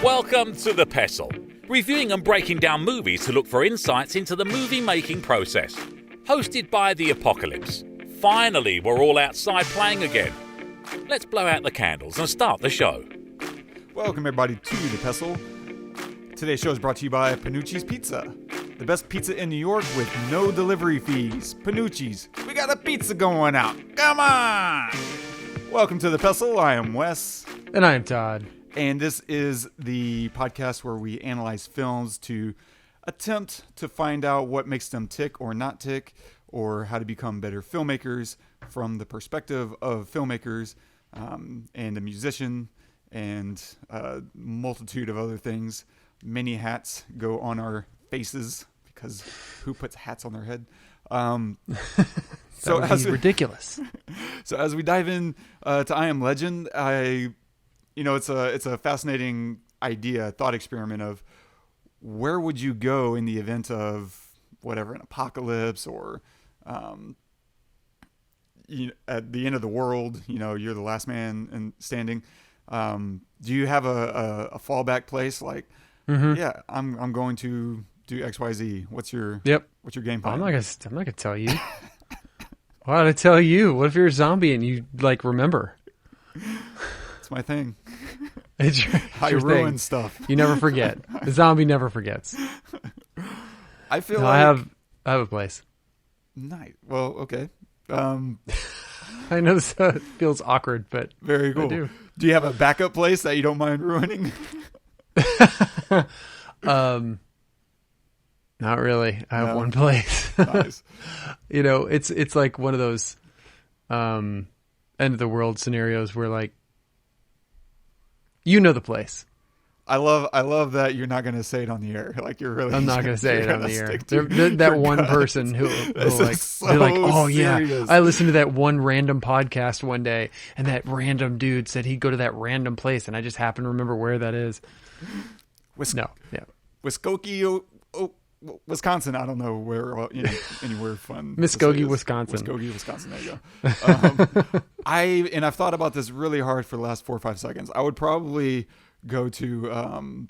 Welcome to the Pestle, reviewing and breaking down movies to look for insights into the movie-making process. Hosted by the Apocalypse. Finally, we're all outside playing again. Let's blow out the candles and start the show. Welcome everybody to the Pestle. Today's show is brought to you by Panucci's Pizza. The best pizza in New York with no delivery fees. Panucci's, we got a pizza going out. Come on! Welcome to the Pestle. I am Wes. And I am Todd. And this is the podcast where we analyze films to attempt to find out what makes them tick or not tick, or how to become better filmmakers from the perspective of filmmakers and a musician and a multitude of other things. Many hats go on our faces because who puts hats on their head? So as ridiculous. So as we dive in to I Am Legend, it's a fascinating idea, thought experiment of where would you go in the event of whatever, an apocalypse or at the end of the world, you're the last man standing. Do you have a fallback place? Like, yeah, I'm going to do X, Y, Z. What's your game plan? I'm not gonna tell you. Why would I tell you? What if you're a zombie and you remember? It's my thing. It's I your ruin thing. stuff. You never forget. The zombie never forgets. I feel I have a place. Nice. Well, okay. I know this feels awkward, but very cool. I do. Do you have a backup place that you don't mind ruining? Not really. I have one place. Nice. It's like one of those end of the world scenarios where the place. I love that you're not going to say it on the air. Like you're really. I'm not going to say it on the air. That one person who they're like, oh serious. Yeah, I listened to that one random podcast one day, and that random dude said he'd go to that random place, and I just happen to remember where that is. Muskogee, Wisconsin. I don't know where. Anywhere fun. Muskogee, Wisconsin. Muskogee, Wisconsin. There you go. I've thought about this really hard for the last 4 or 5 seconds. I would probably go to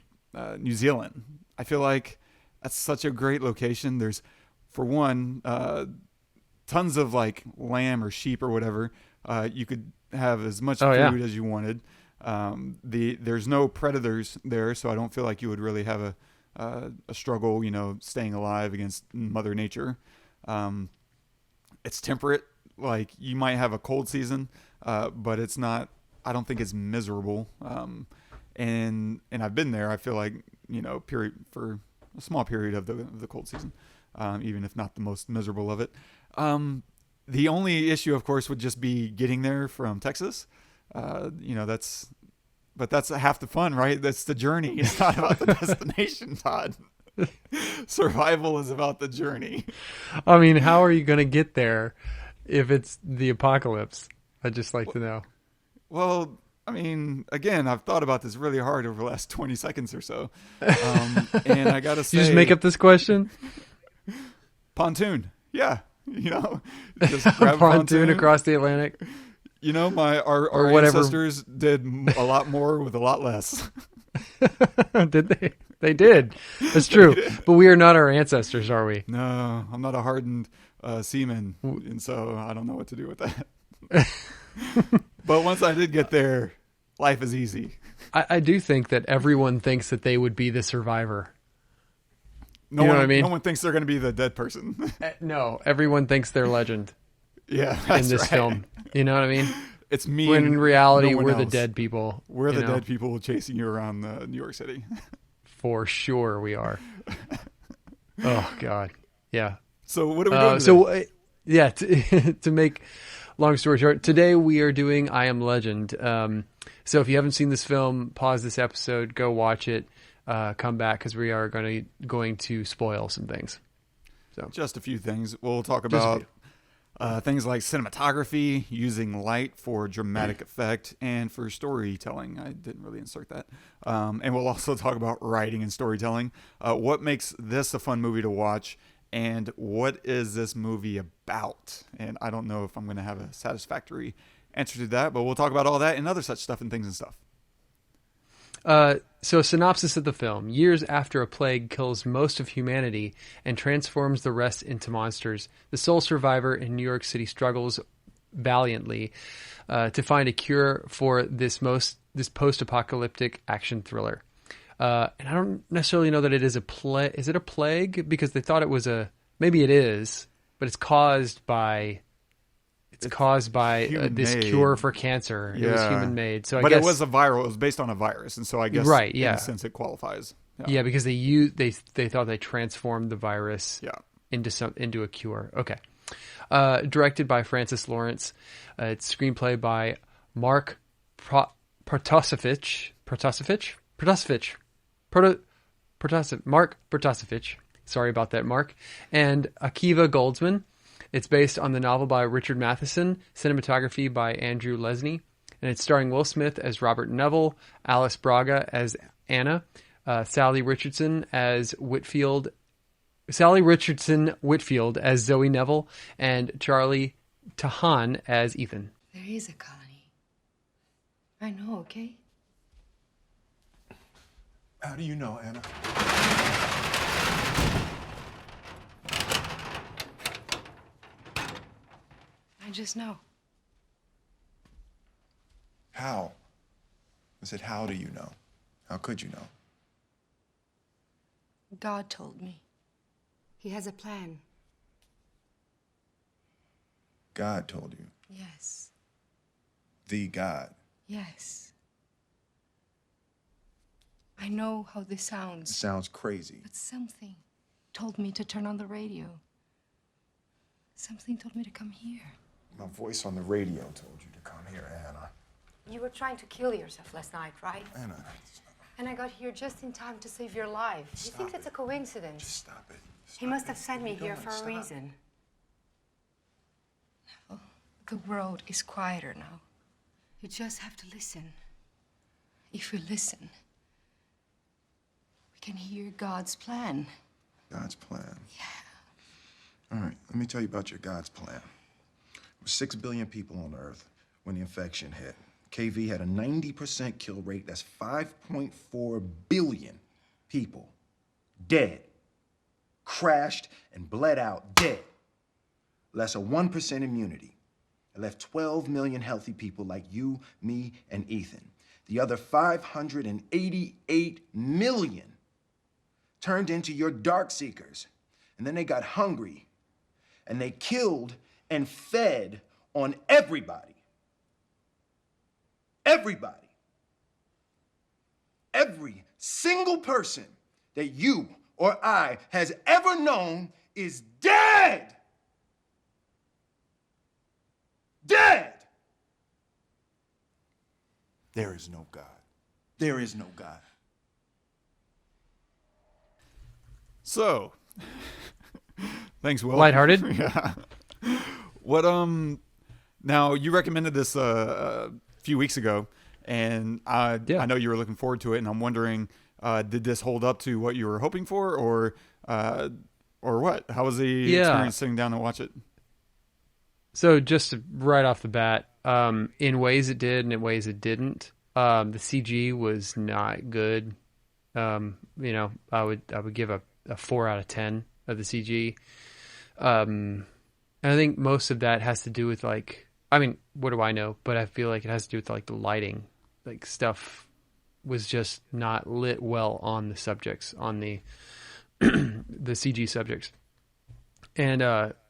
New Zealand. I feel like that's such a great location. There's, for one, tons of lamb or sheep or whatever. You could have as much food as you wanted. There's no predators there, so I don't feel like you would really have a struggle, staying alive against Mother Nature. It's temperate. Like you might have a cold season, but it's not. I don't think it's miserable. And I've been there. I feel like period for a small period of the cold season, even if not the most miserable of it. The only issue, of course, would just be getting there from Texas. That's half the fun, right? That's the journey. It's not about the destination, Todd. Survival is about the journey. I mean, how are you going to get there if it's the apocalypse? I'd just like to know. Well, I mean, again, I've thought about this really hard over the last 20 seconds or so. And I got to say... You just make up this question? Pontoon. Yeah. Just grab a pontoon across the Atlantic. Our ancestors did a lot more with a lot less. Did they? They did. That's true. But we are not our ancestors, are we? No, I'm not a hardened seaman, and so I don't know what to do with that. But once I did get there, life is easy. I do think that everyone thinks that they would be the survivor. No one, what I mean? No one thinks they're going to be the dead person. No, everyone thinks they're legend. Yeah, in this film. You know what I mean? It's me. When in reality, we're the dead people. We're the dead people chasing you around New York City. For sure we are. Oh, God. Yeah. So what are we doing today? To make long story short, today we are doing I Am Legend. So if you haven't seen this film, pause this episode, go watch it, come back, because we are going to spoil some things. So just a few things. We'll talk about things like cinematography, using light for dramatic effect and for storytelling. I didn't really insert that. And we'll also talk about writing and storytelling. What makes this a fun movie to watch, and what is this movie about? And I don't know if I'm going to have a satisfactory answer to that, but we'll talk about all that and other such stuff and things and stuff. So synopsis of the film. Years after a plague kills most of humanity and transforms the rest into monsters, the sole survivor in New York City struggles valiantly to find a cure for this post-apocalyptic action thriller. And I don't necessarily know that it is a plague. Is it a plague? Because they thought it was maybe it is, but it's caused by this cure for cancer. Yeah. It was human made. So it was a viral. It was based on a virus, and so I guess right, yeah. in a sense it qualifies. Yeah, because they thought they transformed the virus into a cure. Okay. Directed by Francis Lawrence. It's screenplay by Mark Protosevich. Mark Protosevich. Sorry about that, Mark. And Akiva Goldsman. It's based on the novel by Richard Matheson, cinematography by Andrew Lesnie, and it's starring Will Smith as Robert Neville, Alice Braga as Anna, Salli Richardson-Whitfield as Zoe Neville, and Charlie Tahan as Ethan. There is a colony. I know, okay? How do you know, Anna? I just know. How? I said, how do you know? How could you know? God told me. He has a plan. God told you. Yes. The God. Yes. I know how this It sounds, sounds crazy. but something told me to turn on the radio. Something told me to come here. My voice on the radio told you to come here, Anna. You were trying to kill yourself last night, right? Anna, And I got here just in time to save your life. Do you think that's a coincidence? just stop it. He must have sent me here for a reason. Neville, the world is quieter now. You just have to listen. If we listen, we can hear God's plan. God's plan. Yeah. All right, let me tell you about your God's plan. There were 6 billion people on Earth when the infection hit. KV had a 90% kill rate. That's 5.4 billion people dead, crashed and bled out dead. Less a 1% immunity. It left 12 million healthy people like you, me, and Ethan. The other 588 million turned into your dark seekers. And then they got hungry and they killed and fed on everybody. Everybody. Every single person that you or I has ever known is dead. Dead. There is no God. There is no God. So, thanks, Will. Lighthearted? Yeah. What now you recommended this a few weeks ago, and I know you were looking forward to it, and I'm wondering, did this hold up to what you were hoping for, or what? How was the experience sitting down to watch it? So just right off the bat, in ways it did and in ways it didn't. The CG was not good. I would give a 4 out of 10 of the CG. And I think most of that has to do with what do I know? But I feel like it has to do with the lighting. Like stuff was just not lit well on the subjects, on the the CG subjects. And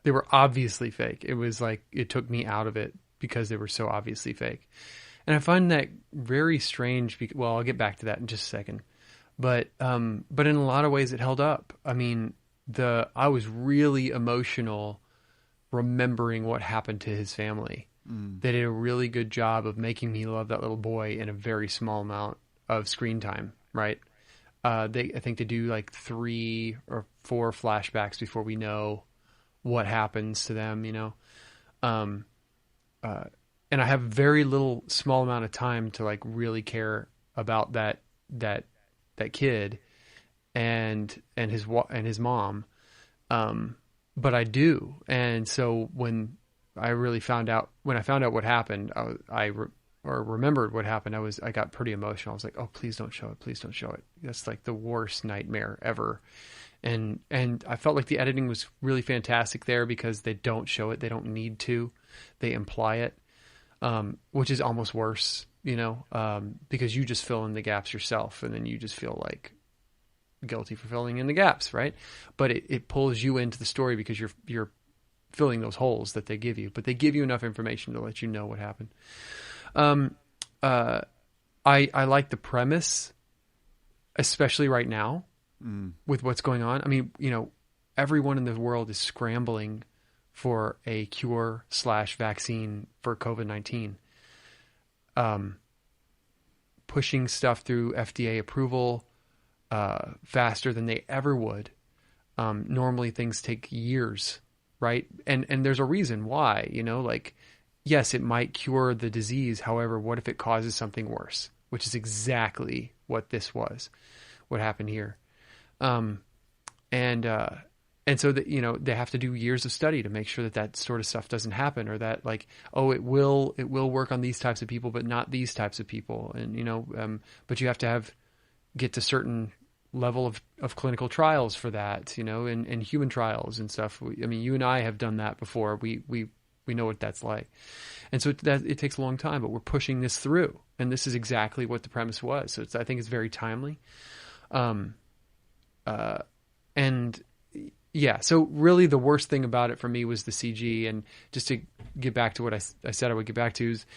they were obviously fake. It was it took me out of it because they were so obviously fake. And I find that very strange. I'll get back to that in just a second. But in a lot of ways it held up. I mean, I was really emotional remembering what happened to his family. They did a really good job of making me love that little boy in a very small amount of screen time, right? I think they do 3 or 4 flashbacks before we know what happens to them, and I have very little small amount of time to really care about that kid and his mom, but I do. And so when I found out what happened, I or remembered what happened, I got pretty emotional. I was like, oh, please don't show it. Please don't show it. That's like the worst nightmare ever. And I felt like the editing was really fantastic there because they don't show it. They don't need to. They imply it, which is almost worse, because you just fill in the gaps yourself, and then you just feel like guilty for filling in the gaps, right? But it pulls you into the story because you're filling those holes that they give you. But they give you enough information to let you know what happened. I like the premise, especially right now with what's going on. I mean, everyone in the world is scrambling for a cure / vaccine for COVID-19. Pushing stuff through FDA approval faster than they ever would. Normally things take years, right? And there's a reason why, yes, it might cure the disease. However, what if it causes something worse? Which is exactly what what happened here. And so that, they have to do years of study to make sure that sort of stuff doesn't happen, or that it will work on these types of people, but not these types of people. And, but you have to get to certain level of clinical trials for that, and human trials and stuff. You and I have done that before. We know what that's like. And so it takes a long time, but we're pushing this through. And this is exactly what the premise was. So I think it's very timely. And yeah, so really the worst thing about it for me was the CG. And just to get back to what I said I would get back to is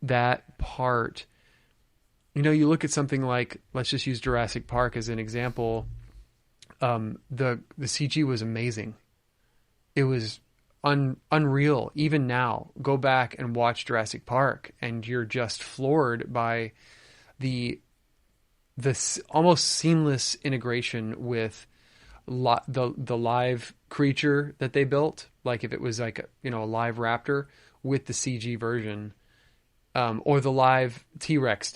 that part. You look at something like, let's just use Jurassic Park as an example. The CG was amazing. It was unreal. Even now, go back and watch Jurassic Park, and you're just floored by this almost seamless integration with the live creature that they built. Like if it was like a live raptor with the CG version. Or the live T-Rex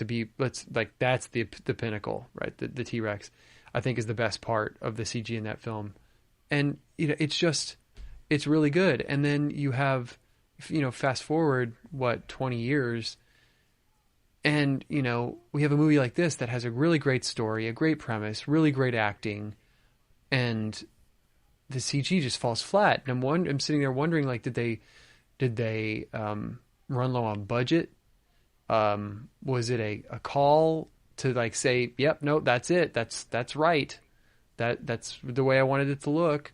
that's the pinnacle, right? The T-Rex, I think, is the best part of the CG in that film. And, it's really good. And then you have, fast forward, 20 years. And, we have a movie like this that has a really great story, a great premise, really great acting. And the CG just falls flat. And I'm sitting there wondering, did they run low on budget? Was it a call to say, yep, no, that's it. That's right. That's the way I wanted it to look.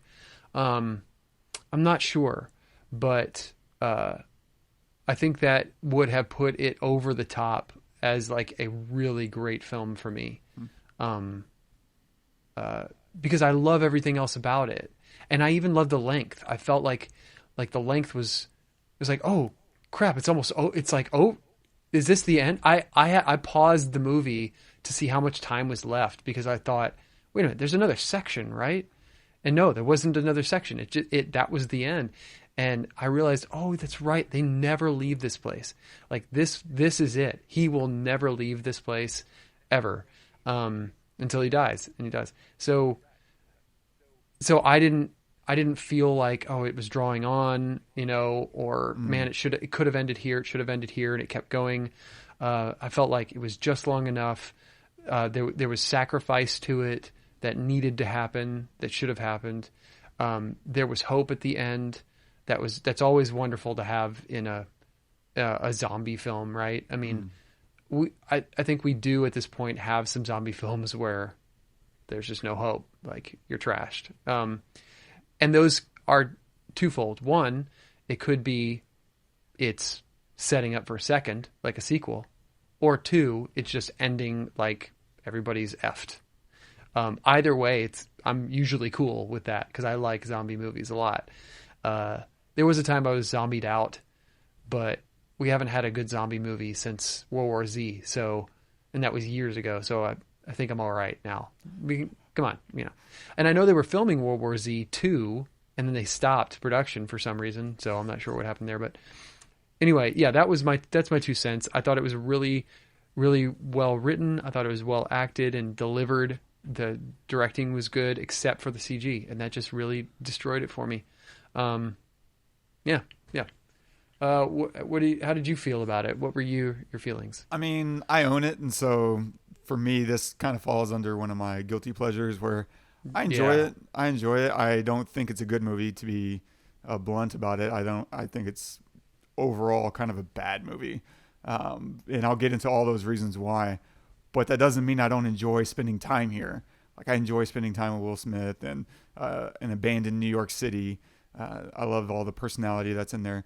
I'm not sure, but, I think that would have put it over the top as a really great film for me. Because I love everything else about it. And I even love the length. I felt like the length was oh crap. It's almost, is this the end? I paused the movie to see how much time was left because I thought, wait a minute, there's another section, right? And no, there wasn't another section. That was the end. And I realized, oh, that's right. They never leave this place. This is it. He will never leave this place ever, until he dies, and he does. So I didn't feel like, oh, it was drawing on, or man, it could have ended here. It should have ended here. And it kept going. I felt like it was just long enough. There was sacrifice to it that needed to happen, that should have happened. There was hope at the end. That's always wonderful to have in a zombie film, right? I mean, I think we do at this point have some zombie films where there's just no hope. You're trashed. And those are twofold. One, it could be it's setting up for a second, like a sequel. Or two, it's just ending like everybody's effed. Either way, I'm usually cool with that because I like zombie movies a lot. There was a time I was zombied out, but we haven't had a good zombie movie since World War Z. And that was years ago. So I think I'm all right now. Come on, And I know they were filming World War Z 2, and then they stopped production for some reason. So I'm not sure what happened there. But anyway, yeah, that's my 2 cents. I thought it was really, really well written. I thought it was well acted and delivered. The directing was good, except for the CG, and that just really destroyed it for me. Yeah. How did you feel about it? What were your feelings? I mean, I own it, and so for me, this kind of falls under one of my guilty pleasures where I enjoy Yeah. it. I enjoy it. I don't think it's a good movie, to be blunt about it. I think it's overall kind of a bad movie, and I'll get into all those reasons why. But that doesn't mean I don't enjoy spending time here. Like, I enjoy spending time with Will Smith and an abandoned New York City. I love all the personality that's in there.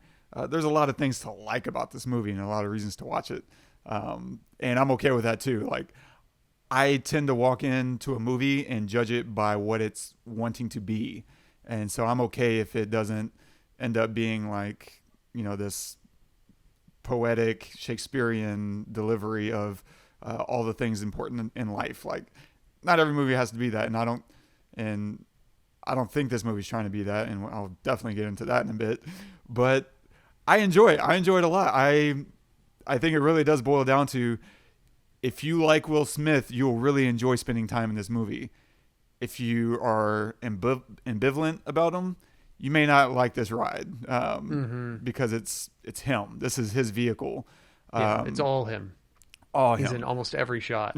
There's a lot of things to like about this movie and a lot of reasons to watch it. And I'm okay with that too. Like, I tend to walk into a movie and judge it by what it's wanting to be. And so I'm okay if it doesn't end up being like, this poetic Shakespearean delivery of all the things important in life. Like, not every movie has to be that. And I don't think this movie's trying to be that. And I'll definitely get into that in a bit, but I enjoy it. I enjoy it a lot. I think it really does boil down to, if you like Will Smith, you'll really enjoy spending time in this movie. If you are ambivalent about him, you may not like this ride because it's him. This is his vehicle. Yeah, it's all him. All He's him. in almost every shot.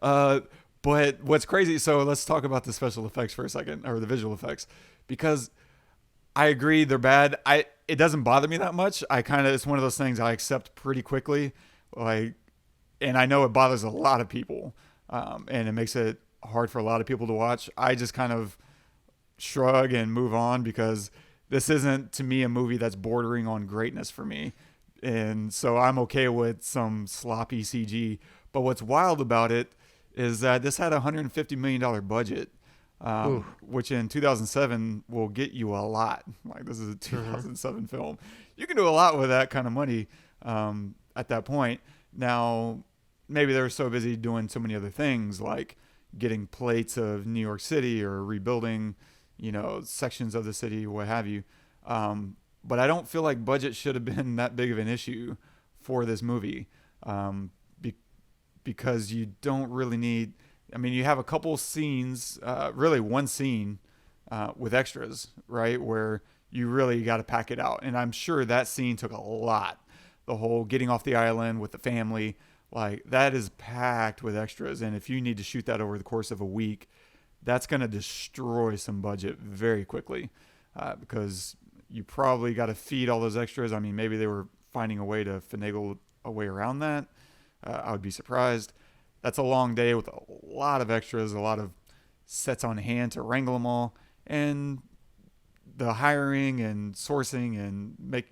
So. But what's crazy, so let's talk about the special effects for a second, or the visual effects, because I agree they're bad. It doesn't bother me that much. It's one of those things I accept pretty quickly. Like, and I know it bothers a lot of people, and it makes it hard for a lot of people to watch. I just kind of shrug and move on, because this isn't, to me, a movie that's bordering on greatness for me. And so I'm okay with some sloppy CG. But what's wild about it is that this had a $150 million budget, which in 2007 will get you a lot. Like, this is a 2007 film. You can do a lot with that kind of money at that point. Now, maybe they were so busy doing so many other things, like getting plates of New York City or rebuilding, sections of the city, what have you. But I don't feel like budget should have been that big of an issue for this movie. Because you don't really need, you have a couple scenes, really one scene with extras, right, where you really got to pack it out. And I'm sure that scene took a lot. The whole getting off the island with the family, like, that is packed with extras. And if you need to shoot that over the course of a week, that's going to destroy some budget very quickly, because you probably got to feed all those extras. Maybe they were finding a way to finagle a way around that. I would be surprised. That's a long day with a lot of extras, a lot of sets on hand to wrangle them all, and the hiring and sourcing and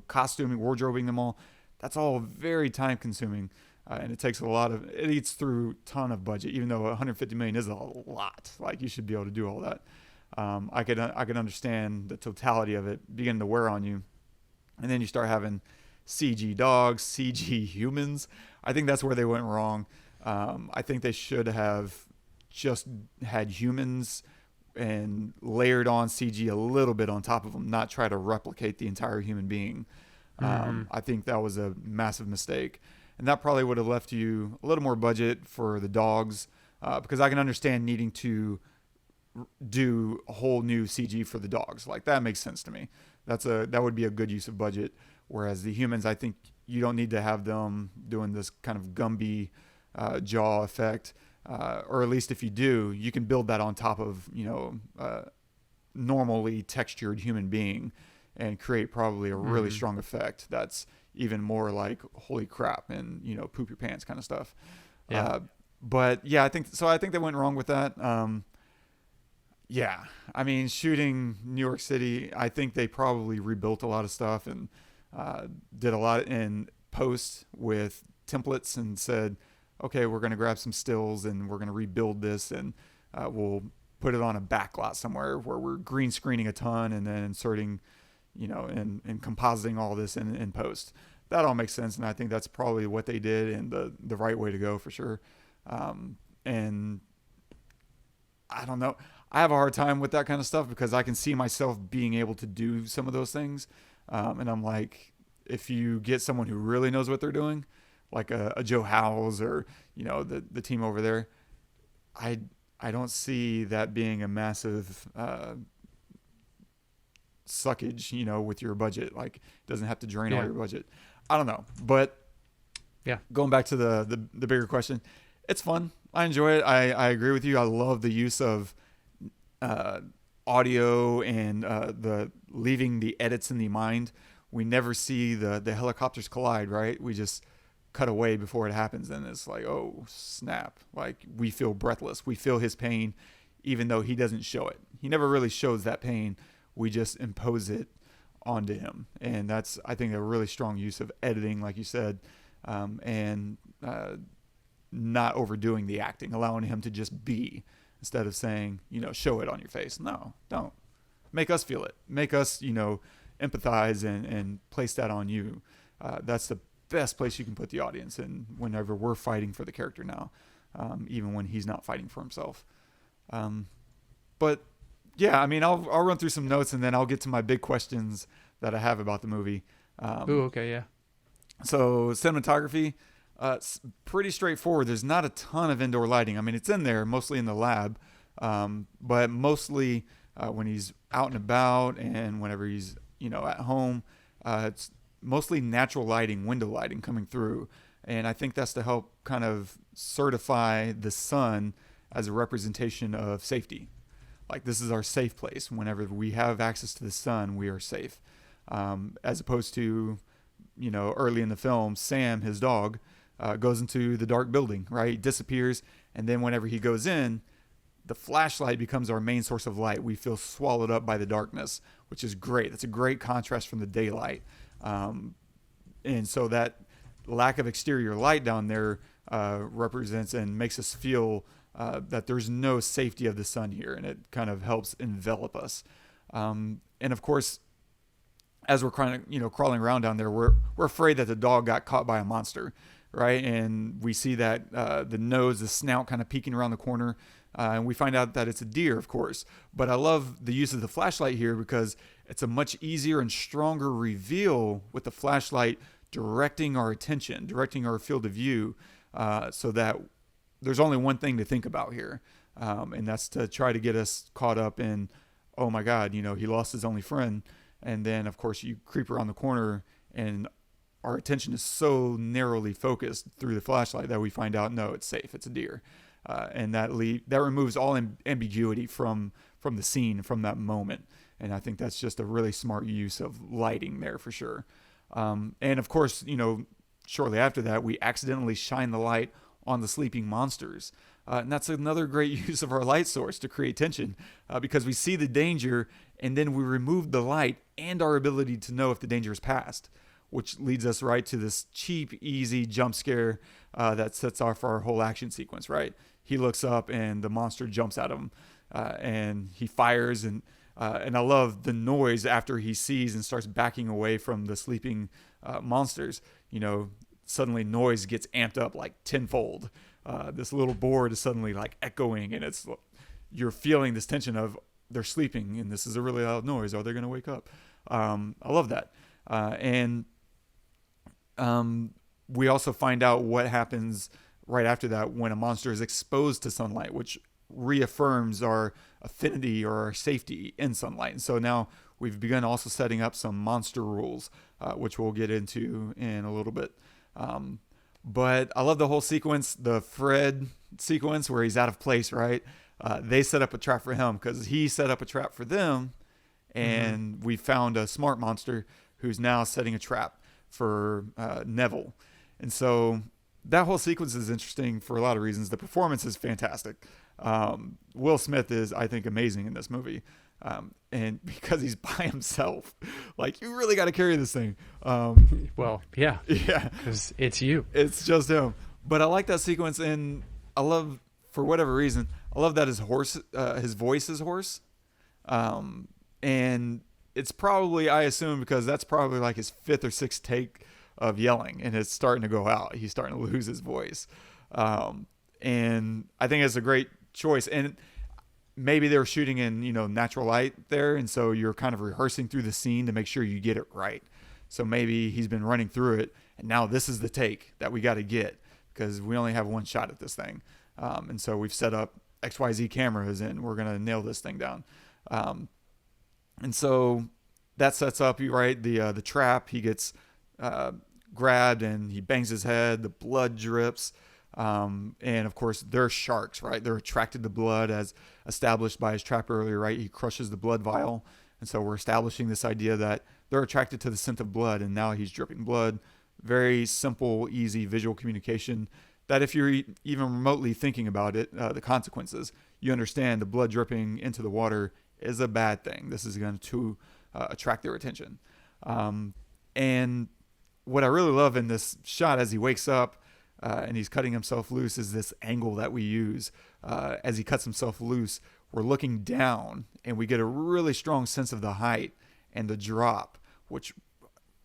costuming, wardrobing them all. That's all very time consuming, and it takes it eats through a ton of budget. Even though 150 million is a lot, like, you should be able to do all that. I could understand the totality of it beginning to wear on you, and then you start having CG dogs, CG humans. I think that's where they went wrong. I think they should have just had humans and layered on CG a little bit on top of them, not try to replicate the entire human being. I think that was a massive mistake. And that probably would have left you a little more budget for the dogs, because I can understand needing to do a whole new CG for the dogs. Like, that makes sense to me. That would be a good use of budget. Whereas the humans, I think you don't need to have them doing this kind of Gumby jaw effect, or at least if you do, you can build that on top of normally textured human being and create probably a really strong effect that's even more like, holy crap, and poop your pants kind of stuff. Yeah. But yeah, I think they went wrong with that. Yeah, shooting New York City, I think they probably rebuilt a lot of stuff and did a lot in post with templates and said, okay, we're going to grab some stills and we're going to rebuild this, and we'll put it on a backlot somewhere where we're green screening a ton and then inserting, and compositing all this in post. That all makes sense, and I think that's probably what they did and the right way to go for sure. And I don't know. I have a hard time with that kind of stuff because I can see myself being able to do some of those things. And I'm like, if you get someone who really knows what they're doing, like a Joe Howells or, the team over there, I don't see that being a massive suckage, with your budget. Like, it doesn't have to drain all Yeah. your budget. I don't know, but Yeah. going back to the bigger question, it's fun. I enjoy it. I agree with you. I love the use of audio and the leaving the edits in the mind. We never see the helicopters collide, right? We just cut away before it happens, and it's like, oh snap! Like, we feel breathless. We feel his pain, even though he doesn't show it. He never really shows that pain. We just impose it onto him, and that's, I think, a really strong use of editing, like you said, and not overdoing the acting, allowing him to just be, instead of saying, show it on your face. No, don't. Make us feel it. Make us, empathize and place that on you. That's the best place you can put the audience in whenever we're fighting for the character now, even when he's not fighting for himself. But yeah, I mean, I'll run through some notes, and then I'll get to my big questions that I have about the movie. Okay, yeah. So cinematography, it's pretty straightforward. There's not a ton of indoor lighting. I mean, it's in there, mostly in the lab, but mostly when he's out and about and whenever he's, at home, it's mostly natural lighting, window lighting coming through. And I think that's to help kind of certify the sun as a representation of safety. Like, this is our safe place. Whenever we have access to the sun, we are safe. As opposed to, early in the film, Sam, his dog, goes into the dark building, right? He disappears. And then whenever he goes in, the flashlight becomes our main source of light. We feel swallowed up by the darkness, which is great. That's a great contrast from the daylight. And so that lack of exterior light down there represents and makes us feel that there's no safety of the sun here, and it kind of helps envelop us. And of course, as we're crawling around down there, we're afraid that the dog got caught by a monster, right? And we see that the nose, the snout kind of peeking around the corner, and we find out that it's a deer, of course. But I love the use of the flashlight here because it's a much easier and stronger reveal with the flashlight directing our attention, directing our field of view, so that there's only one thing to think about here, and that's to try to get us caught up in, oh my God, he lost his only friend. And then, of course, you creep around the corner, and our attention is so narrowly focused through the flashlight that we find out, no, it's safe, it's a deer. And that removes all ambiguity from the scene, from that moment. And I think that's just a really smart use of lighting there for sure. And of course, shortly after that, we accidentally shine the light on the sleeping monsters. And that's another great use of our light source to create tension, because we see the danger, and then we remove the light and our ability to know if the danger is past, which leads us right to this cheap, easy jump scare that sets off our whole action sequence, right? He looks up and the monster jumps at him, and he fires, and I love the noise after he sees and starts backing away from the sleeping monsters. Suddenly noise gets amped up like tenfold. This little board is suddenly like echoing, and you're feeling this tension of they're sleeping and this is a really loud noise. Are they going to wake up? I love that. And we also find out what happens right after that when a monster is exposed to sunlight, which reaffirms our affinity or our safety in sunlight. And so now we've begun also setting up some monster rules, which we'll get into in a little bit. But I love the whole sequence, the Fred sequence where he's out of place, right? They set up a trap for him because he set up a trap for them. And we found a smart monster who's now setting a trap for Neville. And so that whole sequence is interesting for a lot of reasons. The performance is fantastic. Will Smith is, I think, amazing in this movie. And because he's by himself, like, you really got to carry this thing. Well, yeah, because it's you. It's just him. But I like that sequence, and I love, for whatever reason, I love that his voice is hoarse. And it's probably, I assume, because that's probably like his fifth or sixth take of yelling, and it's starting to go out. He's starting to lose his voice. And I think it's a great choice. And maybe they were shooting in, natural light there, and so you're kind of rehearsing through the scene to make sure you get it right. So maybe he's been running through it, and now this is the take that we got to get because we only have one shot at this thing. And so we've set up XYZ cameras, and we're going to nail this thing down. And so that sets up, right, the trap. He gets grabbed and he bangs his head. The blood drips. And of course, they're sharks, right? They're attracted to blood, as established by his trap earlier, right? He crushes the blood vial. And so we're establishing this idea that they're attracted to the scent of blood, and now he's dripping blood. Very simple, easy visual communication that if you're even remotely thinking about it, the consequences, you understand the blood dripping into the water is a bad thing. This is going to attract their attention. And what I really love in this shot as he wakes up and he's cutting himself loose is this angle that we use. As he cuts himself loose, we're looking down and we get a really strong sense of the height and the drop, which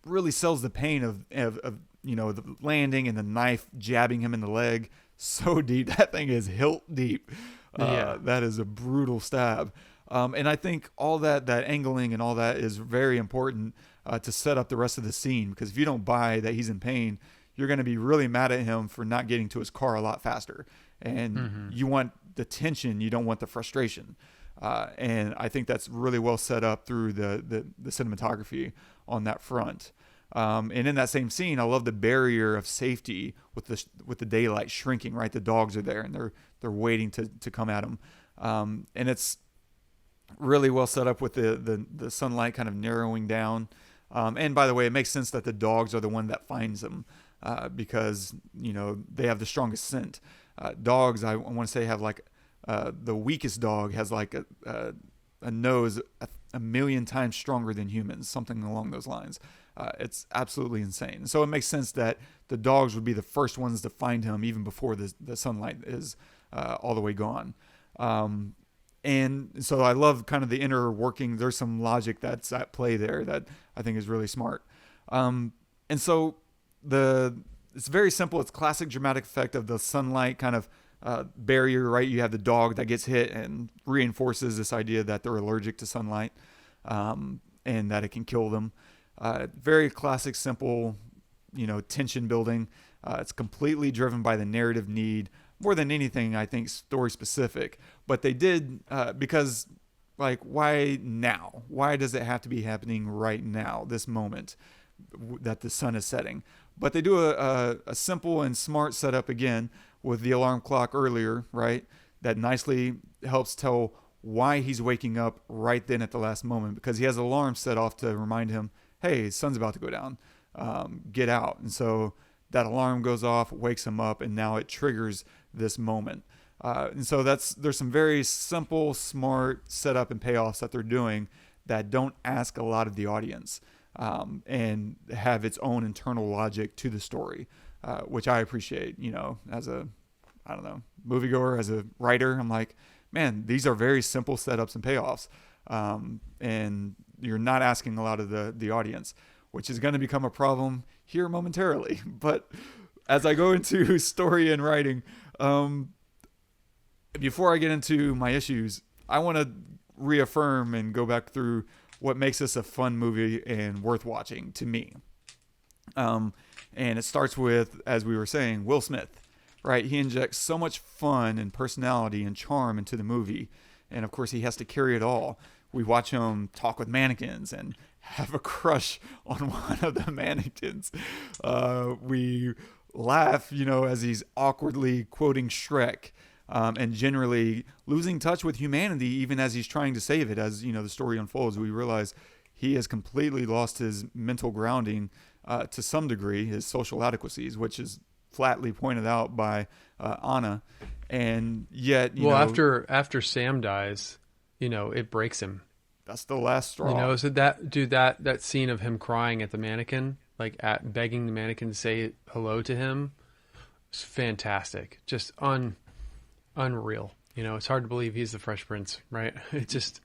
really sells the pain of the landing and the knife jabbing him in the leg so deep. That thing is hilt deep. That is a brutal stab. And I think all that angling and all that is very important to set up the rest of the scene, because if you don't buy that he's in pain, you're going to be really mad at him for not getting to his car a lot faster. And you want the tension, you don't want the frustration. And I think that's really well set up through the cinematography on that front. And in that same scene, I love the barrier of safety with the daylight shrinking, right? The dogs are there and they're waiting to come at him. And it's really well set up with the sunlight kind of narrowing down. And by the way, it makes sense that the dogs are the one that finds him, because, they have the strongest scent. Dogs, I want to say, have like, the weakest dog has like a nose a million times stronger than humans, something along those lines. It's absolutely insane. So it makes sense that the dogs would be the first ones to find him even before the sunlight is all the way gone. And so I love kind of the inner working. There's some logic that's at play there that I think is really smart. And so it's very simple. It's classic dramatic effect of the sunlight kind of barrier, right? You have the dog that gets hit and reinforces this idea that they're allergic to sunlight, and that it can kill them. Very classic, simple, tension building. It's completely driven by the narrative need more than anything, I think, story specific. But they did, because, like, why now? Why does it have to be happening right now, this moment that the sun is setting? But they do a simple and smart setup again with the alarm clock earlier, right? That nicely helps tell why he's waking up right then at the last moment, because he has an alarm set off to remind him, hey, sun's about to go down, get out. And so that alarm goes off, wakes him up, and now it triggers this moment. And so there's some very simple, smart setup and payoffs that they're doing that don't ask a lot of the audience, and have its own internal logic to the story, which I appreciate, as a, I don't know, moviegoer, as a writer. I'm like, man, these are very simple setups and payoffs. And you're not asking a lot of the audience, which is going to become a problem here momentarily. But as I go into story and writing, before I get into my issues, I want to reaffirm and go back through what makes this a fun movie and worth watching to me. And it starts with, as we were saying, Will Smith, right? He injects so much fun and personality and charm into the movie. And of course, he has to carry it all. We watch him talk with mannequins and have a crush on one of the mannequins. We laugh, as he's awkwardly quoting Shrek, and generally losing touch with humanity, even as he's trying to save it. As the story unfolds, we realize he has completely lost his mental grounding, to some degree, his social adequacies, which is flatly pointed out by Anna. And yet, after Sam dies, it breaks him. That's the last straw. So that scene of him crying at the mannequin, like begging the mannequin to say hello to him, is fantastic. Just unreal. It's hard to believe he's the Fresh Prince, right? It just,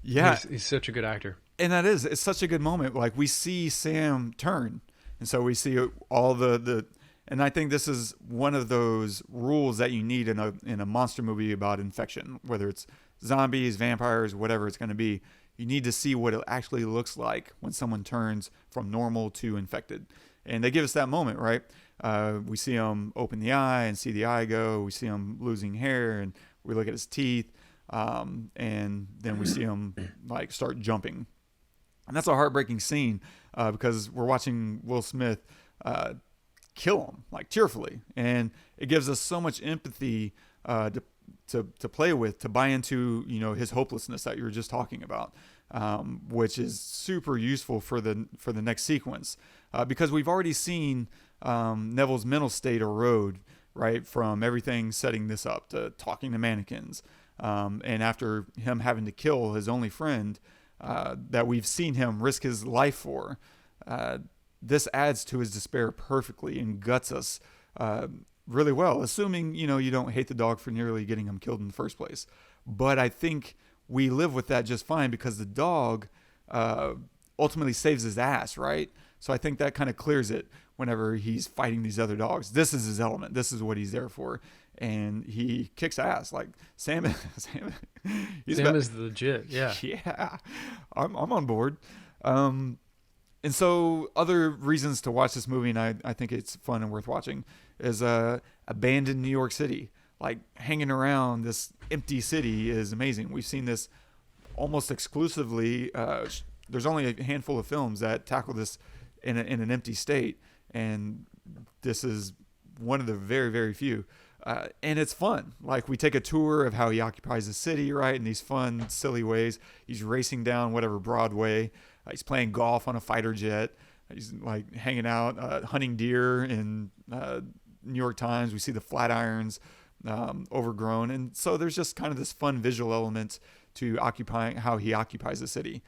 he's such a good actor. And it's such a good moment. Like, we see Sam turn, and so we see all and I think this is one of those rules that you need in a monster movie about infection, whether it's zombies, vampires, whatever it's going to be. You need to see what it actually looks like when someone turns from normal to infected. And they give us that moment, right? We see him open the eye and see the eye go. We see him losing hair, and we look at his teeth. And then we see him like start jumping. And that's a heartbreaking scene because we're watching Will Smith kill him, like, cheerfully. And it gives us so much empathy to play with, to buy into, you know, his hopelessness that you were just talking about, which is super useful for the next sequence, because we've already seen Neville's mental state erode, right, from everything setting this up to talking to mannequins, and after him having to kill his only friend that we've seen him risk his life for. This adds to his despair perfectly and guts us really well, assuming, you know, you don't hate the dog for nearly getting him killed in the first place. But I think we live with that just fine because the dog ultimately saves his ass, right? So I think that kind of clears it whenever he's fighting these other dogs. This is his element. This is what he's there for. And he kicks ass. Like, Sam is legit. Yeah. Yeah. I'm on board. And so other reasons to watch this movie, and I think it's fun and worth watching, is abandoned New York City. Like, hanging around this empty city is amazing. We've seen this almost exclusively. There's only a handful of films that tackle this in an empty state, and this is one of the very, very few. And it's fun. Like, we take a tour of how he occupies the city, right, in these fun, silly ways. He's racing down whatever Broadway. He's playing golf on a fighter jet. He's, like, hanging out, hunting deer in New York Times. We see the Flatirons overgrown. And so there's just kind of this fun visual element to occupying how he occupies the city.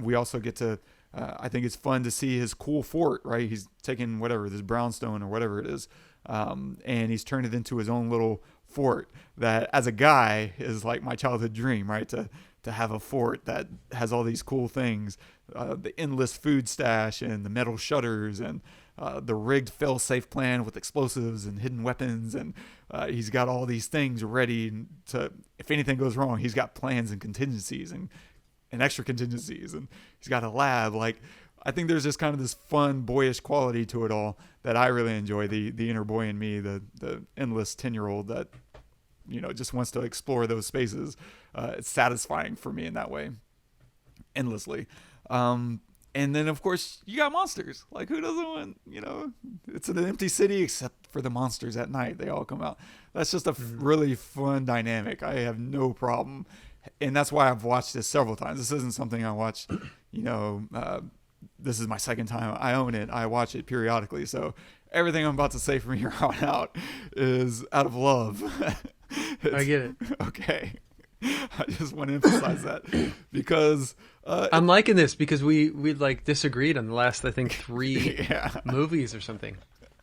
We also get to, I think it's fun to see his cool fort, right? He's taken whatever, this brownstone or whatever it is, and he's turned it into his own little fort that, as a guy, is like my childhood dream, right? To have a fort that has all these cool things, the endless food stash and the metal shutters and the rigged fail-safe plan with explosives and hidden weapons. And he's got all these things ready to, if anything goes wrong, he's got plans and contingencies and extra contingencies. And he's got a lab. Like, I think there's just kind of this fun, boyish quality to it all that I really enjoy. The inner boy in me, the endless 10-year-old that, you know, just wants to explore those spaces. It's satisfying for me in that way, endlessly. And then, of course, you got monsters. Like, who doesn't want, you know, it's an empty city except for the monsters at night. They all come out. That's just a really fun dynamic. I have no problem. And that's why I've watched this several times. This isn't something I watch, you know, this is my second time. I own it. I watch it periodically. So everything I'm about to say from here on out is out of love. I get it. Okay. I just want to emphasize that because I'm liking this because we like disagreed on the last, I think, 3 yeah. movies or something.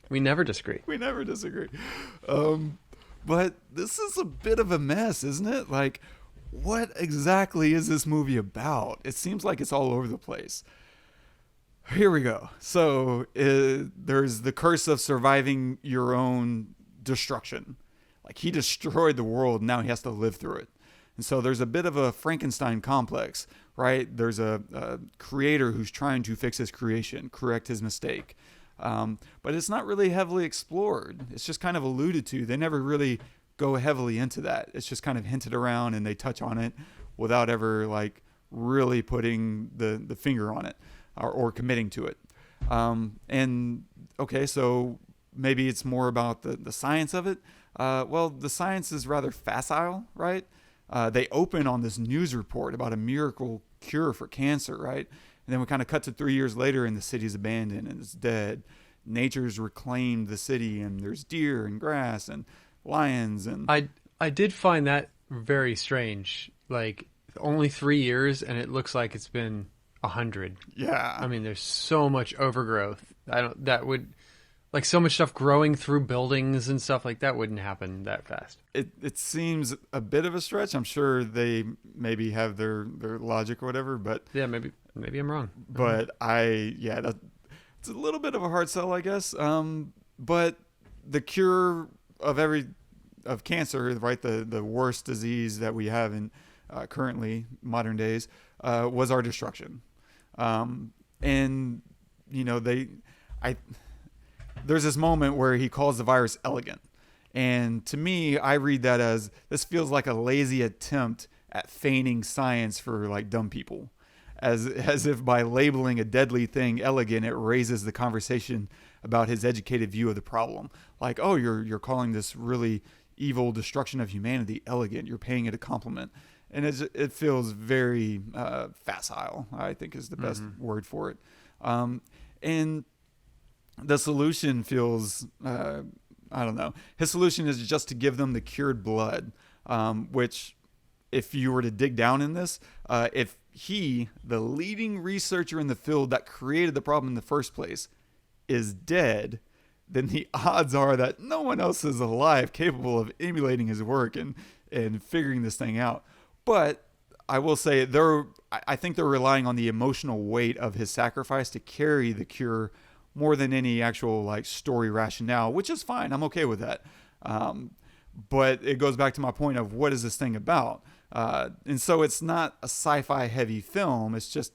We never disagree. We never disagree. But this is a bit of a mess, isn't it? Like, what exactly is this movie about? It seems like it's all over the place. Here we go. So there's the curse of surviving your own destruction. Like, he destroyed the world, now he has to live through it. And so there's a bit of a Frankenstein complex, right? There's a creator who's trying to fix his creation, correct his mistake. But it's not really heavily explored. It's just kind of alluded to. They never really go heavily into that. It's just kind of hinted around and they touch on it without ever, like, really putting the finger on it or committing to it. And okay, so maybe it's more about the science of it. Well, the science is rather facile, right? They open on this news report about a miracle cure for cancer, right? And then we kind of cut to 3 years later and the city's abandoned and it's dead. Nature's reclaimed the city and there's deer and grass and lions. And I did find that very strange. Like, only 3 years and it looks like it's been 100. Yeah. I mean, there's so much overgrowth. Like, so much stuff growing through buildings and stuff like that wouldn't happen that fast. It seems a bit of a stretch. I'm sure they maybe have their logic or whatever, but yeah, maybe I'm wrong. But it's a little bit of a hard sell, I guess. But the cure of cancer, right? The worst disease that we have in currently modern days was our destruction. And you know, there's this moment where he calls the virus elegant. And to me, I read that as this feels like a lazy attempt at feigning science for, like, dumb people. as if by labeling a deadly thing elegant, it raises the conversation about his educated view of the problem. Like, oh, you're calling this really evil destruction of humanity elegant. You're paying it a compliment. And it feels very facile, I think is the best word for it. And the solution feels, I don't know. His solution is just to give them the cured blood, which, if you were to dig down in this, if he, the leading researcher in the field that created the problem in the first place, is dead, then the odds are that no one else is alive capable of emulating his work and figuring this thing out. But I will say I think they're relying on the emotional weight of his sacrifice to carry the cure more than any actual like story rationale, which is fine. I'm okay with that. But it goes back to my point of what is this thing about? And so it's not a sci-fi heavy film. It's just,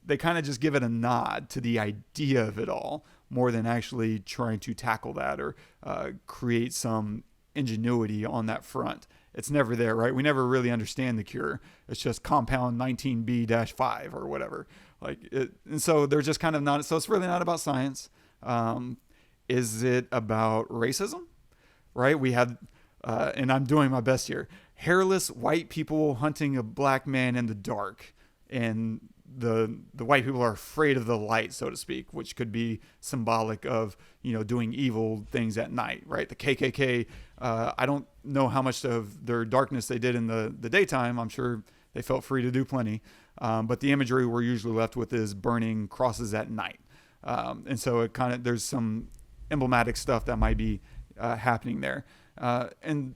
they kind of just give it a nod to the idea of it all more than actually trying to tackle that or create some ingenuity on that front. It's never there, right? We never really understand the cure. It's just compound 19B-5 or whatever. And so they're just kind of not, so it's really not about science. Is it about racism? Right? We have, and I'm doing my best here, hairless white people hunting a black man in the dark. And the white people are afraid of the light, so to speak, which could be symbolic of, doing evil things at night, right? The KKK, I don't know how much of their darkness they did in the daytime. I'm sure they felt free to do plenty. But the imagery we're usually left with is burning crosses at night. And so it there's some emblematic stuff that might be happening there. And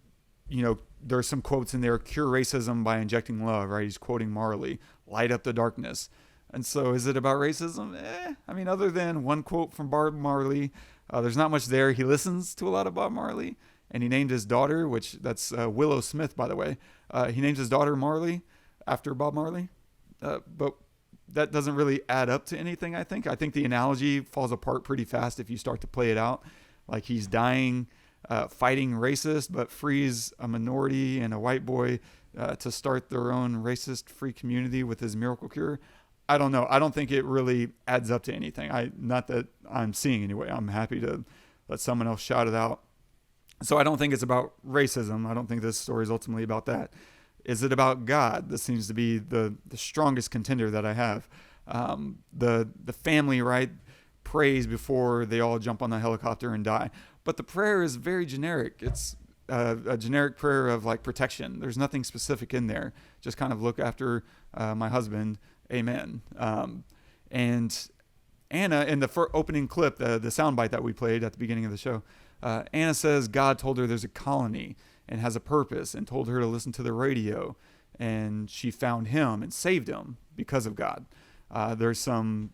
there's some quotes in there, cure racism by injecting love, right? He's quoting Marley, light up the darkness. And so is it about racism? I mean, other than one quote from Bob Marley, there's not much there. He listens to a lot of Bob Marley, and he named his daughter, which that's Willow Smith, by the way. He named his daughter Marley after Bob Marley. But that doesn't really add up to anything, I think. I think the analogy falls apart pretty fast if you start to play it out. Like he's dying, fighting racist, but frees a minority and a white boy to start their own racist free community with his miracle cure. I don't know. I don't think it really adds up to anything. Not that I'm seeing anyway. I'm happy to let someone else shout it out. So I don't think it's about racism. I don't think this story is ultimately about that. Is it about God? This seems to be the strongest contender that I have. The family, right, prays before they all jump on the helicopter and die. But the prayer is very generic. It's a generic prayer of like protection. There's nothing specific in there. Just kind of look after my husband. Amen. And Anna, in the opening clip, the soundbite that we played at the beginning of the show, Anna says God told her there's a colony and has a purpose and told her to listen to the radio. And she found him and saved him because of God. There's some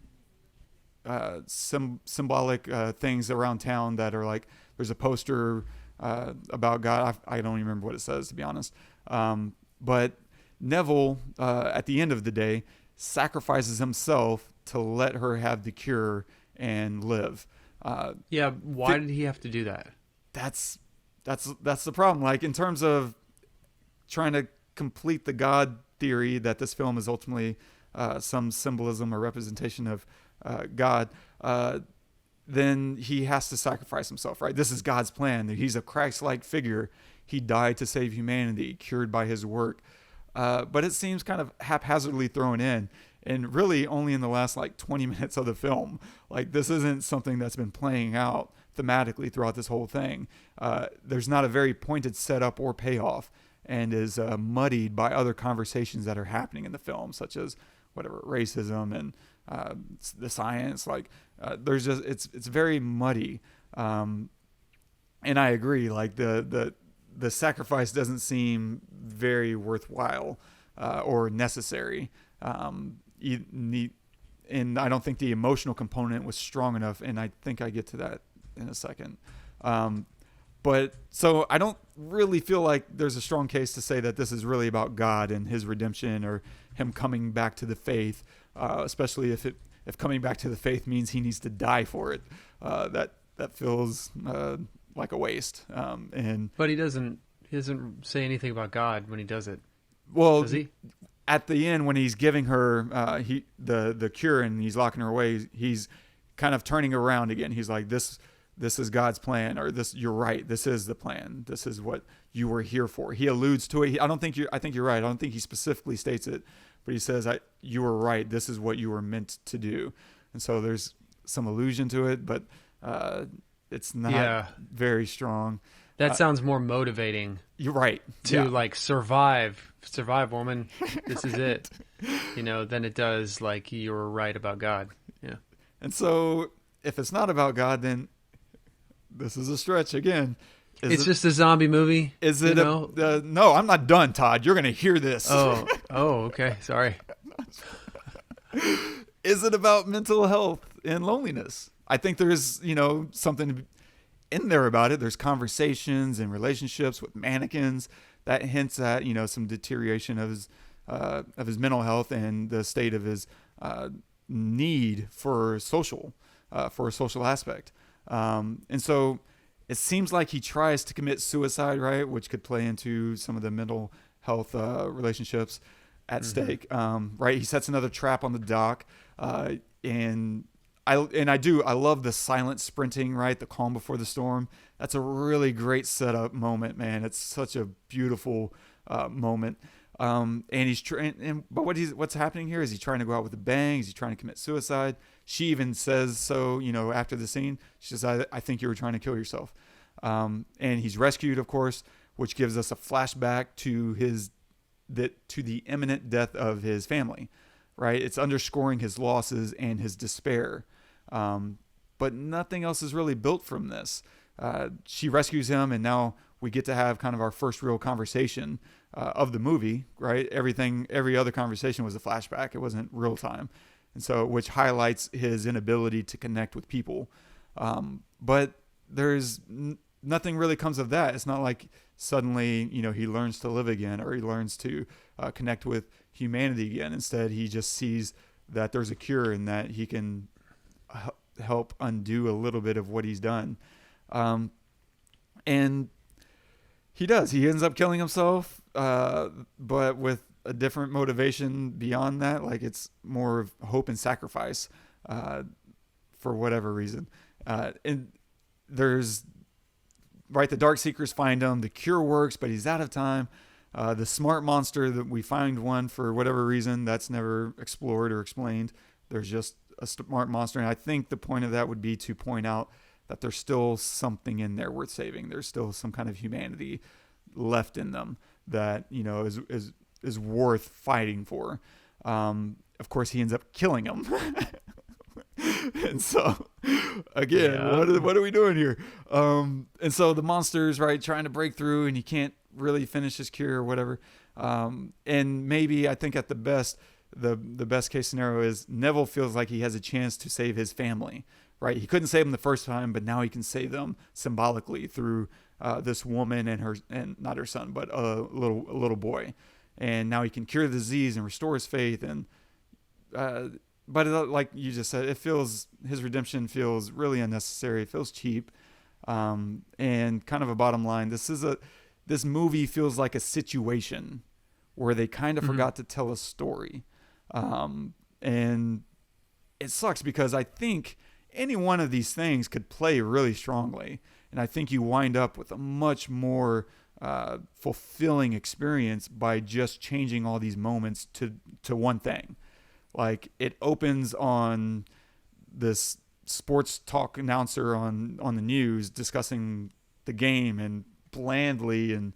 symbolic things around town that are like, there's a poster about God. I don't even remember what it says, to be honest. But Neville, at the end of the day, sacrifices himself to let her have the cure and live. Why did he have to do that? That's the problem. Like, in terms of trying to complete the God theory that this film is ultimately some symbolism or representation of God, then he has to sacrifice himself, right? This is God's plan. He's a Christ-like figure. He died to save humanity, cured by his work. But it seems kind of haphazardly thrown in, and really only in the last like 20 minutes of the film. Like, this isn't something that's been playing out thematically throughout this whole thing. There's not a very pointed setup or payoff, and is muddied by other conversations that are happening in the film, such as whatever racism and the science. Like, there's just it's very muddy. And I agree. Like the sacrifice doesn't seem very worthwhile or necessary. And I don't think the emotional component was strong enough. And I think I get to that in a second. But so I don't really feel like there's a strong case to say that this is really about God and his redemption or him coming back to the faith, especially if coming back to the faith means he needs to die for it. That feels like a waste. But he doesn't say anything about God when he does it. Well, does he? at the end when he's giving her the cure and he's locking her away, he's kind of turning around again. He's like, this is God's plan, or this, you're right, this is the plan, this is what you were here for. He alludes to it. I think you're right. I don't think he specifically states it, but he says, you were right, this is what you were meant to do. And so there's some allusion to it, but it's not very strong. That sounds more motivating. You're right. To like survive, woman. This is it. Than it does like you were right about God. Yeah. And so if it's not about God, then this is a stretch again. It's just a zombie movie. Is it? No, I'm not done, Todd. You're going to hear this. Oh, okay. Sorry. Is it about mental health and loneliness? I think there's, something in there about it. There's conversations and relationships with mannequins that hints at, some deterioration of his mental health and the state of his need for a social aspect. And so it seems like he tries to commit suicide, right? Which could play into some of the mental health relationships at stake. Right. He sets another trap on the dock. And I love the silent sprinting, right? The calm before the storm. That's a really great setup moment, man. It's such a beautiful moment. And he's trying, but what's happening here is he trying to go out with a bang? Is he trying to commit suicide? She even says so, after the scene. She says, I think you were trying to kill yourself. And he's rescued, of course, which gives us a flashback to the imminent death of his family, right? It's underscoring his losses and his despair. But nothing else is really built from this. She rescues him, and now we get to have kind of our first real conversation of the movie, right? Every other conversation was a flashback. It wasn't real time. And so, which highlights his inability to connect with people. But there's nothing really comes of that. It's not like suddenly, he learns to live again, or he learns to connect with humanity again. Instead, he just sees that there's a cure and that he can help undo a little bit of what he's done. And he does. He ends up killing himself, but with a different motivation beyond that. Like, it's more of hope and sacrifice for whatever reason. And there's, right, the Dark Seekers find him. The cure works, but he's out of time. The smart monster, that we find one for whatever reason, that's never explored or explained. There's just a smart monster. And I think the point of that would be to point out that there's still something in there worth saving. There's still some kind of humanity left in them that, is worth fighting for. Of course, he ends up killing him. And so, again, what are we doing here? And so the monster's, right, trying to break through, and he can't really finish his cure or whatever. And maybe, I think at the best case scenario is Neville feels like he has a chance to save his family, right? He couldn't save them the first time, but now he can save them symbolically through this woman and not her son, but a little boy. And now he can cure the disease and restore his faith. And but like you just said, his redemption feels really unnecessary. It feels cheap. And kind of a bottom line, this movie feels like a situation where they kind of forgot to tell a story. And it sucks because I think any one of these things could play really strongly. And I think you wind up with a much more fulfilling experience by just changing all these moments to one thing. Like, it opens on this sports talk announcer on the news discussing the game, and blandly, and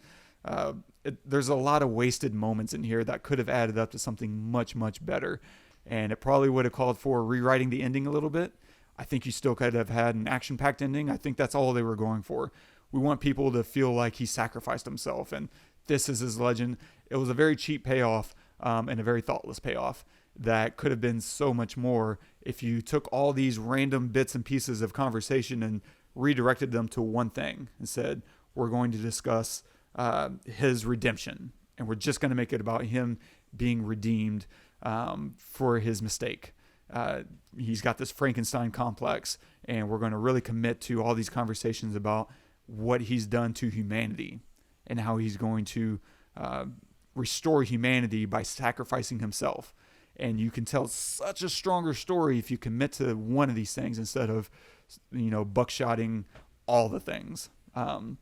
there's a lot of wasted moments in here that could have added up to something much, much better. And it probably would have called for rewriting the ending a little bit. I think you still could have had an action-packed ending. I think that's all they were going for. We want people to feel like he sacrificed himself, and this is his legend. It was a very cheap payoff, and a very thoughtless payoff that could have been so much more if you took all these random bits and pieces of conversation and redirected them to one thing and said, we're going to discuss his redemption, and we're just going to make it about him being redeemed for his mistake. He's got this Frankenstein complex, and we're going to really commit to all these conversations about what he's done to humanity and how he's going to restore humanity by sacrificing himself. And you can tell such a stronger story if you commit to one of these things instead of, buckshotting all the things. And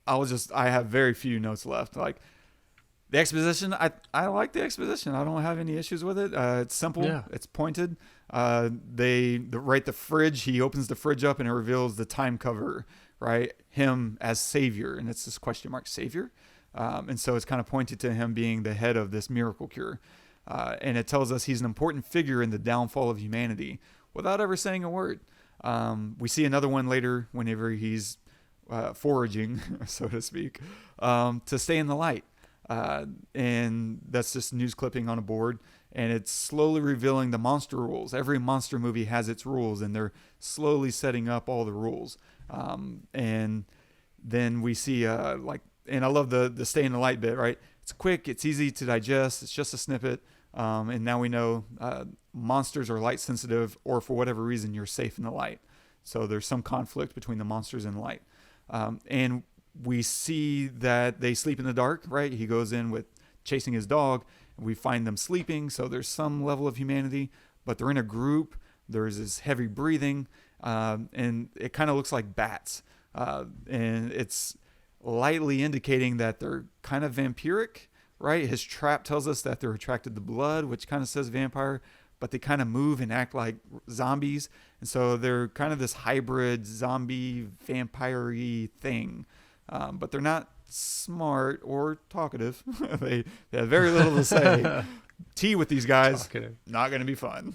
I have very few notes left. Like the exposition, I like the exposition. I don't have any issues with it. It's simple. Yeah. It's pointed. The fridge, he opens the fridge up and it reveals the time cover, right? Him as savior. And it's this question mark, savior. And so it's kind of pointed to him being the head of this miracle cure. And it tells us he's an important figure in the downfall of humanity without ever saying a word. We see another one later whenever he's foraging, so to speak, to stay in the light. And that's just news clipping on a board. And it's slowly revealing the monster rules. Every monster movie has its rules, and they're slowly setting up all the rules. And then we see, and I love the stay in the light bit, right? It's quick, it's easy to digest, it's just a snippet. And now we know monsters are light sensitive, or for whatever reason, you're safe in the light. So there's some conflict between the monsters and light. And we see that they sleep in the dark, right? He goes in with chasing his dog, and we find them sleeping. So there's some level of humanity, but they're in a group. There's this heavy breathing, and it kind of looks like bats. And it's lightly indicating that they're kind of vampiric, right? His trap tells us that they're attracted to blood, which kind of says vampire, but they kind of move and act like zombies. And so they're kind of this hybrid zombie vampire-y thing. But they're not smart or talkative. they have very little to say. Tea with these guys, not going to be fun.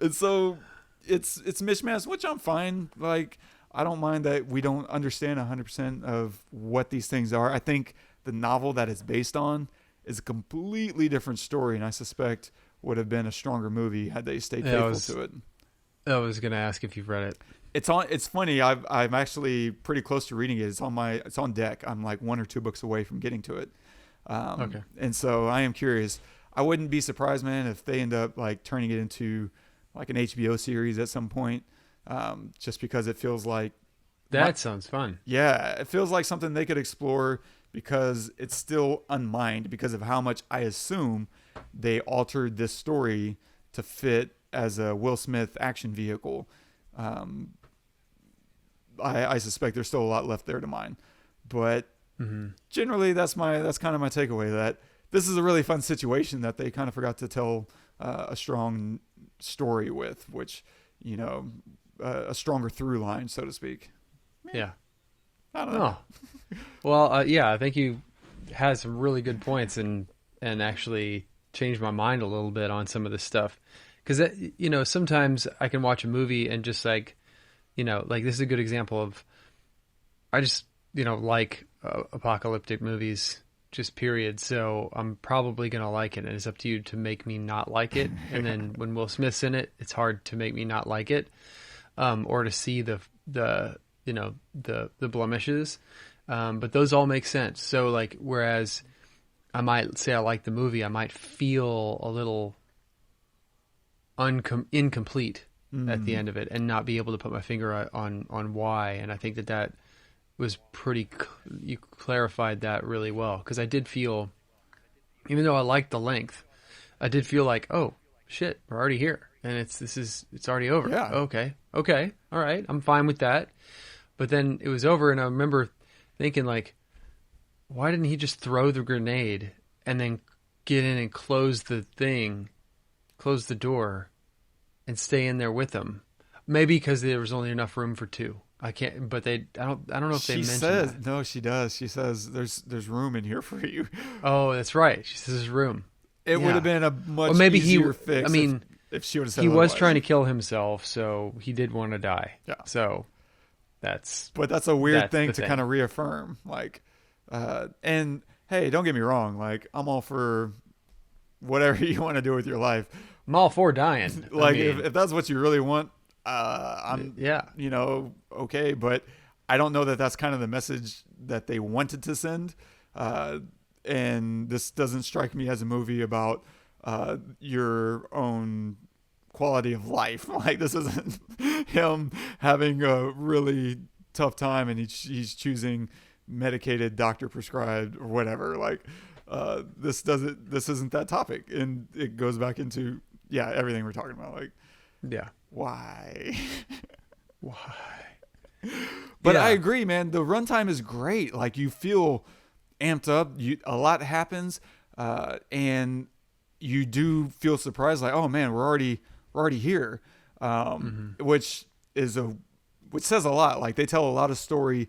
And so it's mishmash, which I'm fine. Like, I don't mind that we don't understand 100% of what these things are. I think the novel that it's based on is a completely different story, and I suspect would have been a stronger movie had they stayed faithful to it. I was going to ask if you've read it. It's funny. I'm actually pretty close to reading it. It's on deck. I'm like 1 or 2 books away from getting to it. Okay. And so I am curious. I wouldn't be surprised, man, if they end up like turning it into like an HBO series at some point. Just because it feels like that sounds fun. Yeah, it feels like something they could explore because it's still unmined because of how much I assume they altered this story to fit as a Will Smith action vehicle. I suspect there's still a lot left there to mine, but generally that's kind of my takeaway, that this is a really fun situation that they kind of forgot to tell a strong story with, which, a stronger through line, so to speak. Yeah. I don't know. Well, I think you had some really good points and actually changed my mind a little bit on some of this stuff. Because, sometimes I can watch a movie and just like this is a good example of, I just, like apocalyptic movies, just period. So I'm probably going to like it. And it's up to you to make me not like it. And then when Will Smith's in it, it's hard to make me not like it. Or to see the blemishes. But those all make sense. So like, whereas I might say I like the movie, I might feel a little incomplete at the end of it and not be able to put my finger on why. And I think that was you clarified that really well. Cause I did feel, even though I liked the length, I did feel like, oh shit, we're already here. And it's already over. Yeah. Okay. All right. I'm fine with that. But then it was over, and I remember thinking, like, why didn't he just throw the grenade and then get in and close the door, and stay in there with them? Maybe because there was only enough room for 2. I can't. But I don't know if they mentioned that. No, she does. She says there's room in here for you. Oh, that's right. She says there's room. It would have been a much easier fix. I mean, if she would have said he otherwise. was trying to kill himself, so he did want to die. Yeah. So. But that's a weird thing to kind of reaffirm. Like, and hey, don't get me wrong. Like, I'm all for whatever you want to do with your life. I'm all for dying. Like, if that's what you really want, I'm, okay. But I don't know that that's kind of the message that they wanted to send. And this doesn't strike me as a movie about your own quality of life. Like, this isn't him having a really tough time, and he's choosing medicated, doctor prescribed or whatever. Like, this isn't that topic, and it goes back into everything we're talking about. Like, why? But I agree, man. The runtime is great. Like, you feel amped up. A lot happens, and you do feel surprised. Like, oh man, we're already here, which says a lot. Like, they tell a lot of story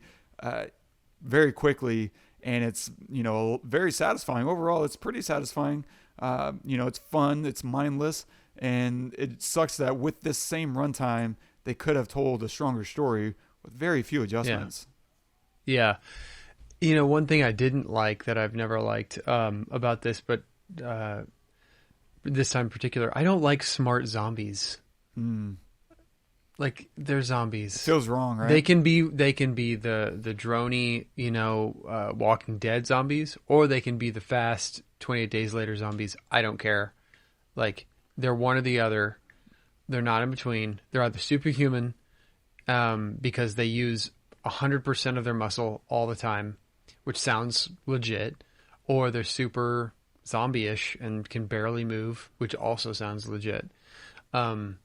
very quickly, and it's very satisfying. Overall, it's pretty satisfying. It's fun, it's mindless, and it sucks that with this same runtime, they could have told a stronger story with very few adjustments. Yeah. One thing I didn't like that I've never liked about this, but this time in particular, I don't like smart zombies. Like, they're zombies. It feels wrong, right? They can be the droney, Walking Dead zombies, or they can be the fast 28 Days Later zombies. I don't care. Like, they're one or the other. They're not in between. They're either superhuman, because they use 100% of their muscle all the time, which sounds legit, or they're super zombie-ish and can barely move, which also sounds legit. Because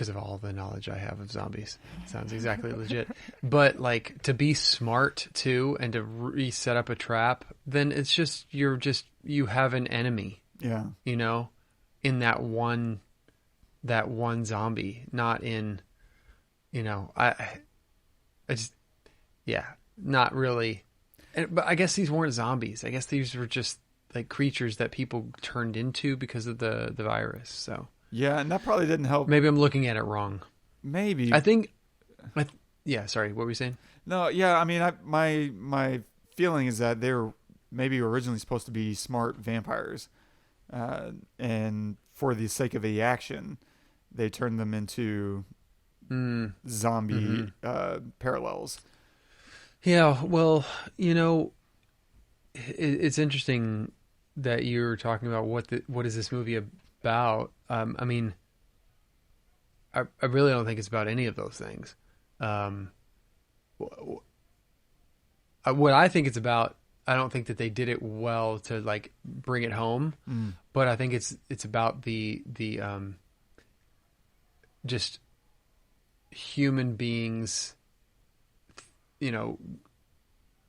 of all the knowledge I have of zombies. It sounds exactly legit. But, like, to be smart too, and to reset up a trap, then it's just, you have an enemy. Yeah. In that one zombie, not in, not really. But I guess these weren't zombies. I guess these were just like creatures that people turned into because of the virus. So. Yeah, and that probably didn't help. Maybe I'm looking at it wrong. Maybe. I think. Sorry. What were you saying? No. Yeah. I mean, my feeling is that they were maybe originally supposed to be smart vampires, and for the sake of the action, they turned them into zombie parallels. Yeah. Well, it's interesting that you're talking about what is this movie about. I mean, I really don't think it's about any of those things. What I think it's about, I don't think that they did it well to like bring it home, but I think it's about the just human beings,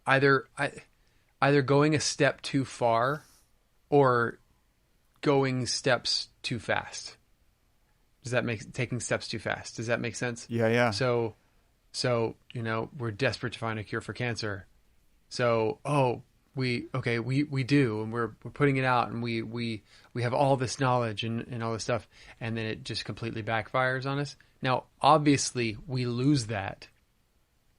either going a step too far or going steps too fast. Taking steps too fast? Does that make sense? Yeah. So, we're desperate to find a cure for cancer. So, we do, and we're putting it out, and we have all this knowledge and all this stuff, and then it just completely backfires on us. Now, obviously, we lose that.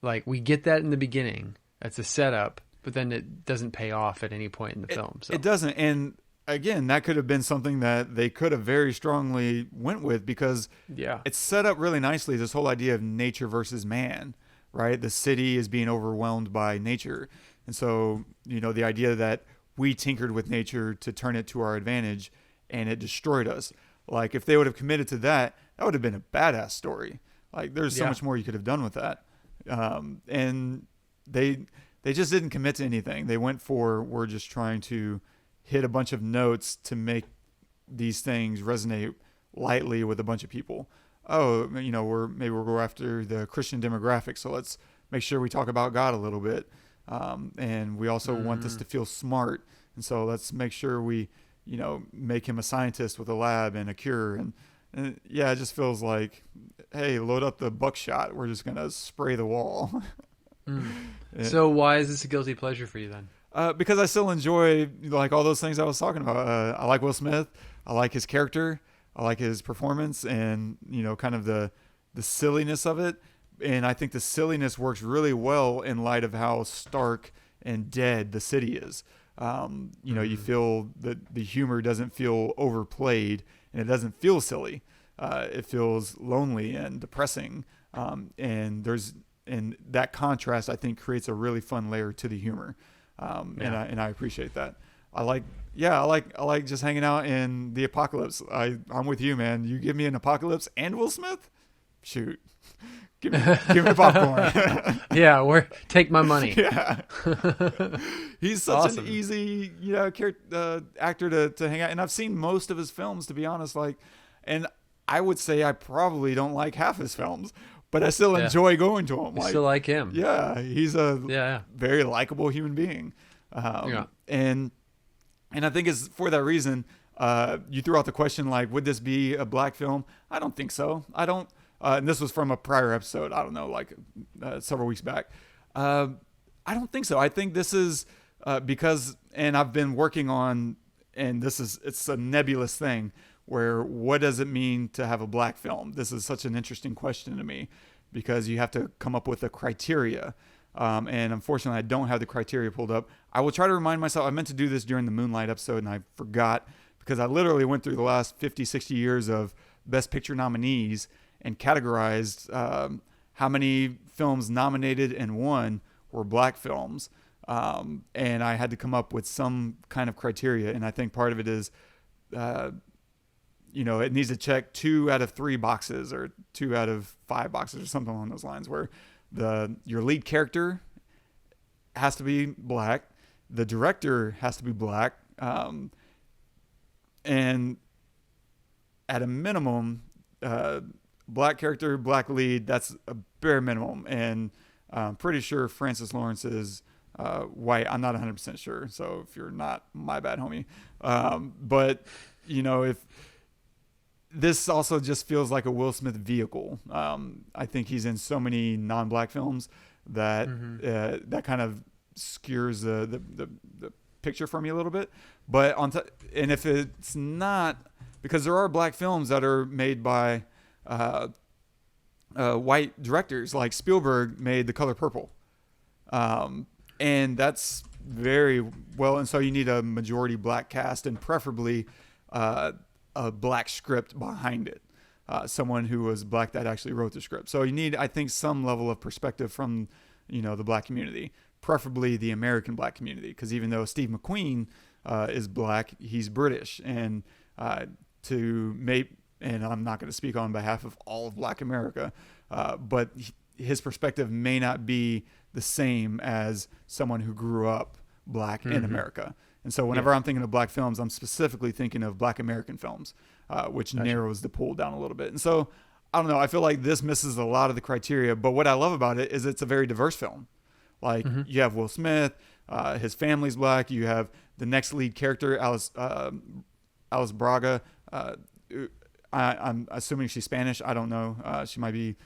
Like, we get that in the beginning. That's a setup, but then it doesn't pay off at any point in the film. So. It doesn't, and again, that could have been something that they could have very strongly went with, because it's set up really nicely, this whole idea of nature versus man, right? The city is being overwhelmed by nature. And so, the idea that we tinkered with nature to turn it to our advantage and it destroyed us. Like, if they would have committed to that, that would have been a badass story. Like, there's so much more you could have done with that. And they just didn't commit to anything. They went for, we're just trying to hit a bunch of notes to make these things resonate lightly with a bunch of people. Oh, we'll go after the Christian demographic, so let's make sure we talk about God a little bit. And we also want this to feel smart, and so let's make sure we, make him a scientist with a lab and a cure. And it just feels like, hey, load up the buckshot. We're just gonna spray the wall. So why is this a guilty pleasure for you then? Because I still enjoy like all those things I was talking about. I like Will Smith. I like his character. I like his performance, and kind of the silliness of it. And I think the silliness works really well in light of how stark and dead the city is. You feel that the humor doesn't feel overplayed, and it doesn't feel silly. It feels lonely and depressing. And that contrast, I think, creates a really fun layer to the humor. And I appreciate that. I like just hanging out in the apocalypse. I'm with you, man. You give me an apocalypse and Will Smith, shoot, Give me popcorn. Yeah, take my money. Yeah. He's such Awesome. an easy, actor to hang out. And I've seen most of his films, to be honest. And I would say I probably don't like half his films, but I still enjoy going to him. I still like him. Yeah, he's a very likable human being. And I think it's for that reason. You threw out the question, like, would this be a black film? I don't think so. I don't. And this was from a prior episode. I don't know, like several weeks back. I don't think so. I think this is because, and I've been working on, and it's a nebulous thing where what does it mean to have a black film? This is such an interesting question to me because you have to come up with a criteria. And unfortunately, I don't have the criteria pulled up. I will try to remind myself. I meant to do this during the Moonlight episode, and I forgot because I literally went through the last 50, 60 years of Best Picture nominees and categorized how many films nominated and won were black films. And I had to come up with some kind of criteria. And I think part of it is, it needs to check 2 out of 3 boxes or 2 out of 5 boxes or something along those lines where your lead character has to be black. The director has to be black. And at a minimum, black character, black lead, that's a bare minimum. And I'm pretty sure Francis Lawrence is white. I'm not 100% sure. So if you're not, my bad, homie. But, if this also just feels like a Will Smith vehicle. I think he's in so many non-black films that that kind of skewers the picture for me a little bit. But and if it's not, because there are black films that are made by white directors, like Spielberg made The Color Purple, and that's very well. And so you need a majority black cast and preferably a black script behind it. Someone who was black that actually wrote the script. So you need, I think, some level of perspective from, the black community, preferably the American black community. Because even though Steve McQueen is black, he's British. And and I'm not going to speak on behalf of all of Black America, but his perspective may not be the same as someone who grew up black in America. And so whenever I'm thinking of black films, I'm specifically thinking of black American films, which narrows the pool down a little bit. And so, I don't know, I feel like this misses a lot of the criteria. But what I love about it is it's a very diverse film. Like, you have Will Smith, his family's black. You have the next lead character, Alice Braga. I'm assuming she's Spanish. I don't know. She might be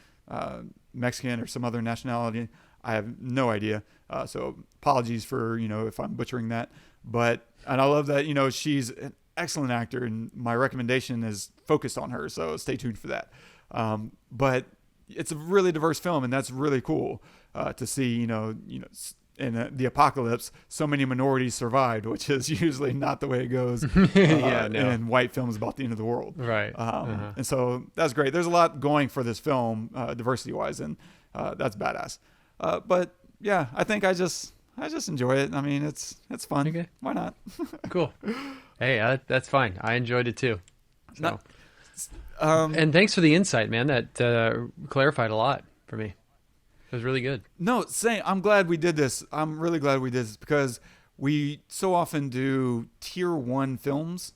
Mexican or some other nationality. I have no idea. So apologies for, if I'm butchering that. And I love that, she's an excellent actor, and my recommendation is focused on her. So stay tuned for that. But it's a really diverse film, and that's really cool to see, in the apocalypse, so many minorities survived, which is usually not the way it goes in white films about the end of the world. Right. And so that's great. There's a lot going for this film, diversity-wise, and that's badass. But yeah, I think I just enjoy it. I mean, it's fun. Okay. Why not? Cool. Hey, that's fine. I enjoyed it too. So. Not, and thanks for the insight, man. That clarified a lot for me. It was really good. No, I'm glad we did this. I'm really glad we did this because we so often do tier 1 films.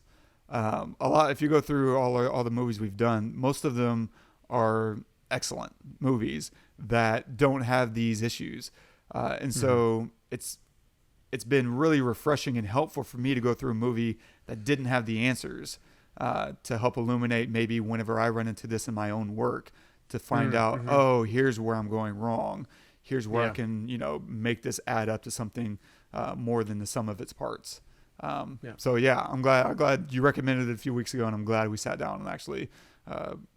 A lot. If you go through all the movies we've done, most of them are excellent movies that don't have these issues. And so it's been really refreshing and helpful for me to go through a movie that didn't have the answers to help illuminate maybe whenever I run into this in my own work to find out, oh, here's where I'm going wrong. Here's where I can, make this add up to something more than the sum of its parts. So yeah, I'm glad you recommended it a few weeks ago, and I'm glad we sat down and actually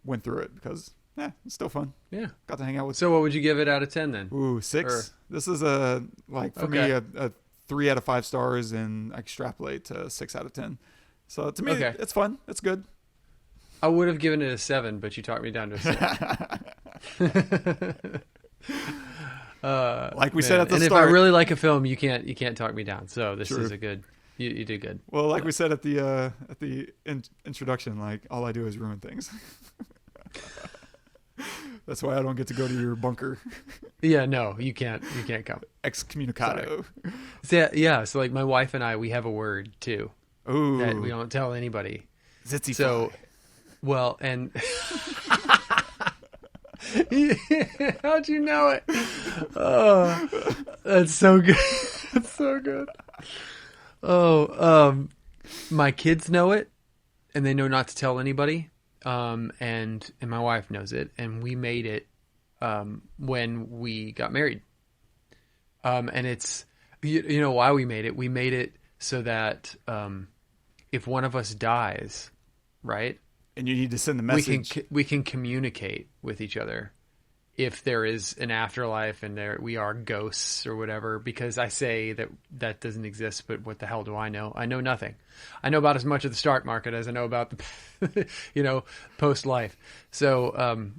went through it because it's still fun. Yeah. Got to hang out with. So what would you give it out of 10 then? Ooh, 6. This is for me, a 3 out of 5 stars, and I extrapolate to 6 out of 10. So to me, it's fun. It's good. I would have given it a 7, but you talked me down to a 6. Like we said at the and start. If I really like a film, you can't talk me down. So this is a good. You did good. Well, like we said at the introduction, like all I do is ruin things. That's why I don't get to go to your bunker. Yeah, no, you can't come. Excommunicado. So, yeah, so like my wife and I, we have a word too Ooh. that we don't tell anybody. Zitsy So, fly. well, and how'd you know it? Oh, that's so good. That's so good. Oh, my kids know it, and they know not to tell anybody. And my wife knows it, and we made it when we got married. And it's you know why we made it? We made it so that if one of us dies, right? And you need to send the message. We can communicate with each other if there is an afterlife and we are ghosts or whatever, because I say that doesn't exist, but what the hell do I know? I know nothing. I know about as much of the stock market as I know about the, post life. So,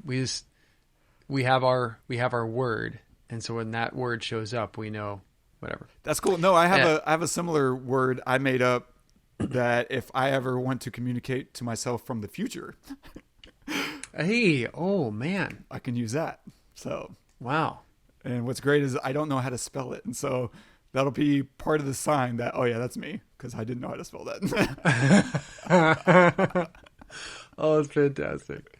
we have our word. And so when that word shows up, we know whatever. That's cool. No, I have a similar word I made up that if I ever want to communicate to myself from the future, hey, oh man, I can use that. So, wow. And what's great is I don't know how to spell it. And so that'll be part of the sign that, oh yeah, that's me. Cause I didn't know how to spell that. Oh, it's fantastic.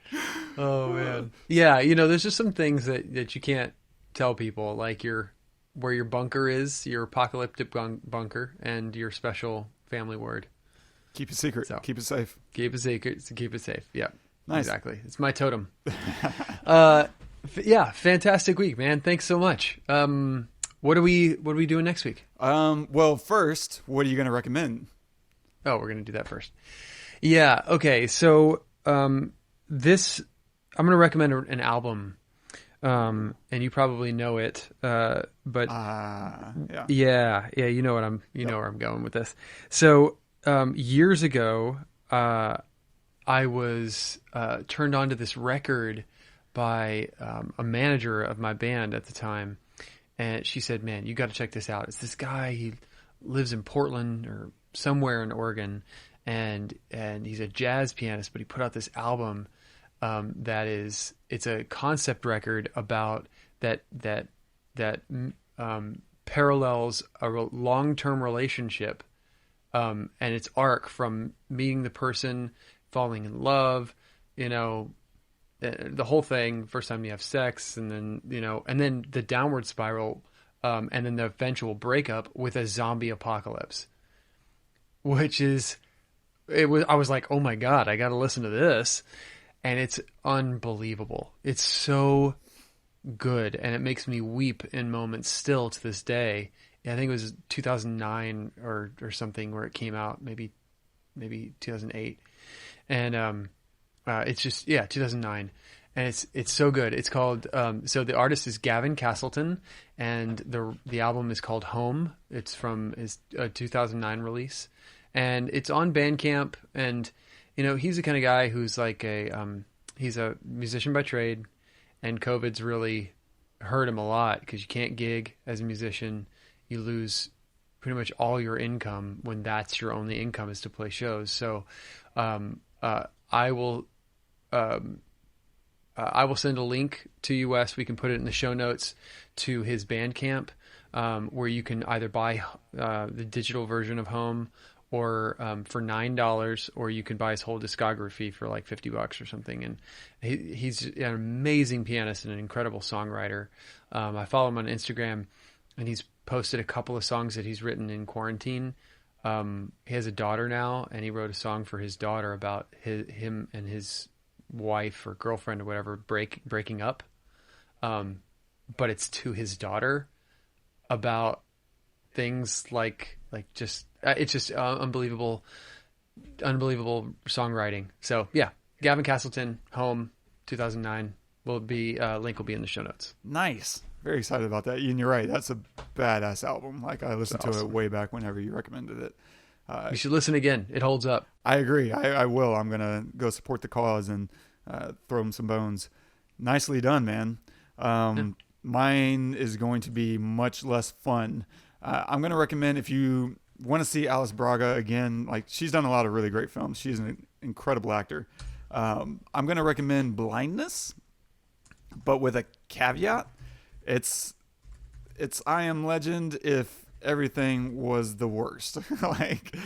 Oh man. Yeah. There's just some things that you can't tell people, like where your bunker is, your apocalyptic bunker, and your special family word. Keep it secret. So, keep it safe. Keep it secret. Keep it safe. Yeah. Nice. Exactly. It's my totem. Yeah. Fantastic week, man. Thanks so much. What are we doing next week? Well, first, what are you going to recommend? Oh, we're going to do that first. Yeah. Okay. So, I'm going to recommend an album. And you probably know it, but yeah, you know where I'm going with this. So, years ago, I was turned on to this record by a manager of my band at the time, and she said, "Man, you got to check this out. It's this guy. He lives in Portland or somewhere in Oregon, and he's a jazz pianist, but he put out this album." It's a concept record about that parallels a long-term relationship, and its arc from meeting the person, falling in love, the whole thing. First time you have sex, and then the downward spiral, and then the eventual breakup with a zombie apocalypse, I was like, oh my God, I got to listen to this. And it's unbelievable. It's so good, and it makes me weep in moments still to this day. I think it was 2009 or something where it came out, maybe 2008. And it's just 2009, and it's so good. It's called so the artist is Gavin Castleton, and the album is called Home. It's from his 2009 release, and it's on Bandcamp. And he's the kind of guy who's like he's a musician by trade, and COVID's really hurt him a lot because you can't gig as a musician. You lose pretty much all your income when that's your only income is to play shows. So, I will send a link to you, Wes. We can put it in the show notes to his Bandcamp, where you can either buy the digital version of Home, or for $9, or you can buy his whole discography for like $50 or something. And he's an amazing pianist and an incredible songwriter. I follow him on Instagram, and he's posted a couple of songs that he's written in quarantine. He has a daughter now, and he wrote a song for his daughter about him and his wife or girlfriend or whatever breaking up. But it's to his daughter about things like just it's just unbelievable songwriting. So yeah, Gavin Castleton, Home, 2009 link will be in the show notes. Nice. Very excited about that. And you're right. That's a badass album. Like, I listened to awesome. it way back whenever you recommended it. You should listen again. It holds up. I agree. I will. I'm going to go support the cause and throw him some bones. Nicely done, man. Mine is going to be much less fun. I'm going to recommend, if you want to see Alice Braga again, like, she's done a lot of really great films. She's an incredible actor. I'm going to recommend Blindness. but with a caveat. It's I Am Legend if everything was the worst. Like,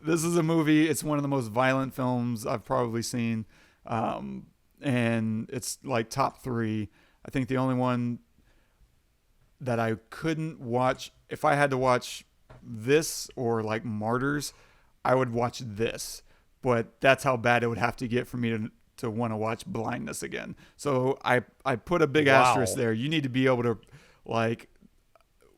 this is a movie. It's one of the most violent films I've probably seen. And it's like top 3. I think the only one that I couldn't watch, if I had to watch this or like Martyrs, I would watch this. But that's how bad it would have to get for me to want to watch Blindness again. So I put a big asterisk there. You need to be able to like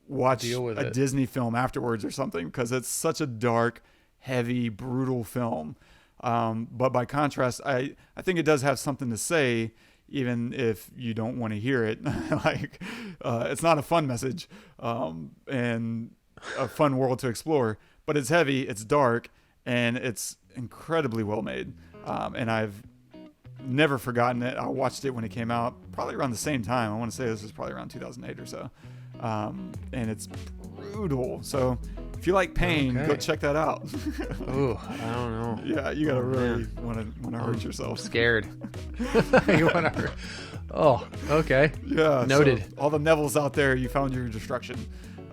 watch a Disney film afterwards or something, because it's such a dark, heavy, brutal film. But by contrast, I think it does have something to say, even if you don't want to hear it. Like, it's not a fun message, and a fun world to explore, but it's heavy, it's dark, and it's incredibly well made. And I've never forgotten it. I watched it when it came out, probably around the same time. I want to say this was probably around 2008 or so. And it's brutal. So if you like pain, go check that out. Ooh, I don't know. Yeah, you gotta really want to hurt yourself. I'm scared. You want to hurt? Oh, okay. Yeah. Noted. So all the Nevilles out there, you found your destruction.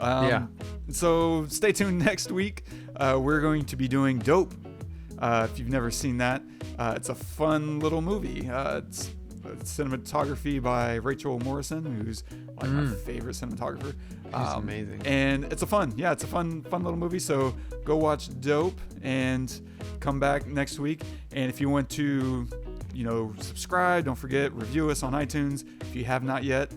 Yeah. So stay tuned next week. We're going to be doing Dope. If you've never seen that, it's a fun little movie. It's cinematography by Rachel Morrison, who's like my favorite cinematographer. She's amazing. And it's a fun little movie. So go watch Dope and come back next week. And if you want to, subscribe, don't forget, review us on iTunes. If you have not yet,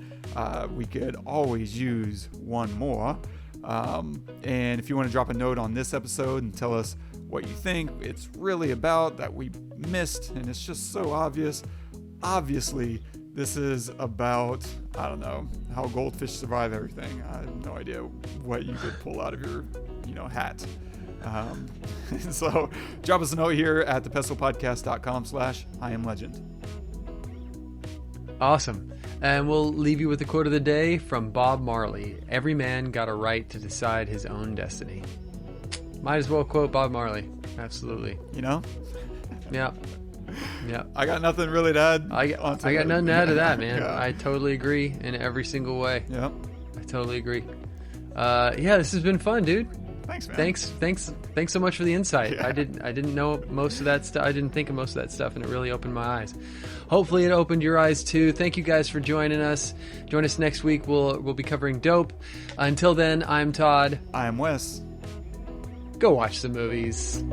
we could always use one more. And if you want to drop a note on this episode and tell us what you think it's really about that we missed, and it's just so obvious. Obviously, this is about, I don't know, how goldfish survive everything. I have no idea what you could pull out of your, hat. So drop us a note here at thepestlepodcast.com/IamLegend. Awesome. And we'll leave you with the quote of the day from Bob Marley. Every man got a right to decide his own destiny. Might as well quote Bob Marley. Absolutely. Yeah. Yeah. I got nothing really to add. I got nothing to add to that, man. Yeah. I totally agree in every single way. Yep. I totally agree. This has been fun, dude. Thanks, man. Thanks so much for the insight. Yeah. I didn't know most of that stuff. I didn't think of most of that stuff, and it really opened my eyes. Hopefully it opened your eyes too. Thank you guys for joining us. Join us next week. We'll be covering Dope. Until then, I'm Todd. I'm Wes. Go watch some movies.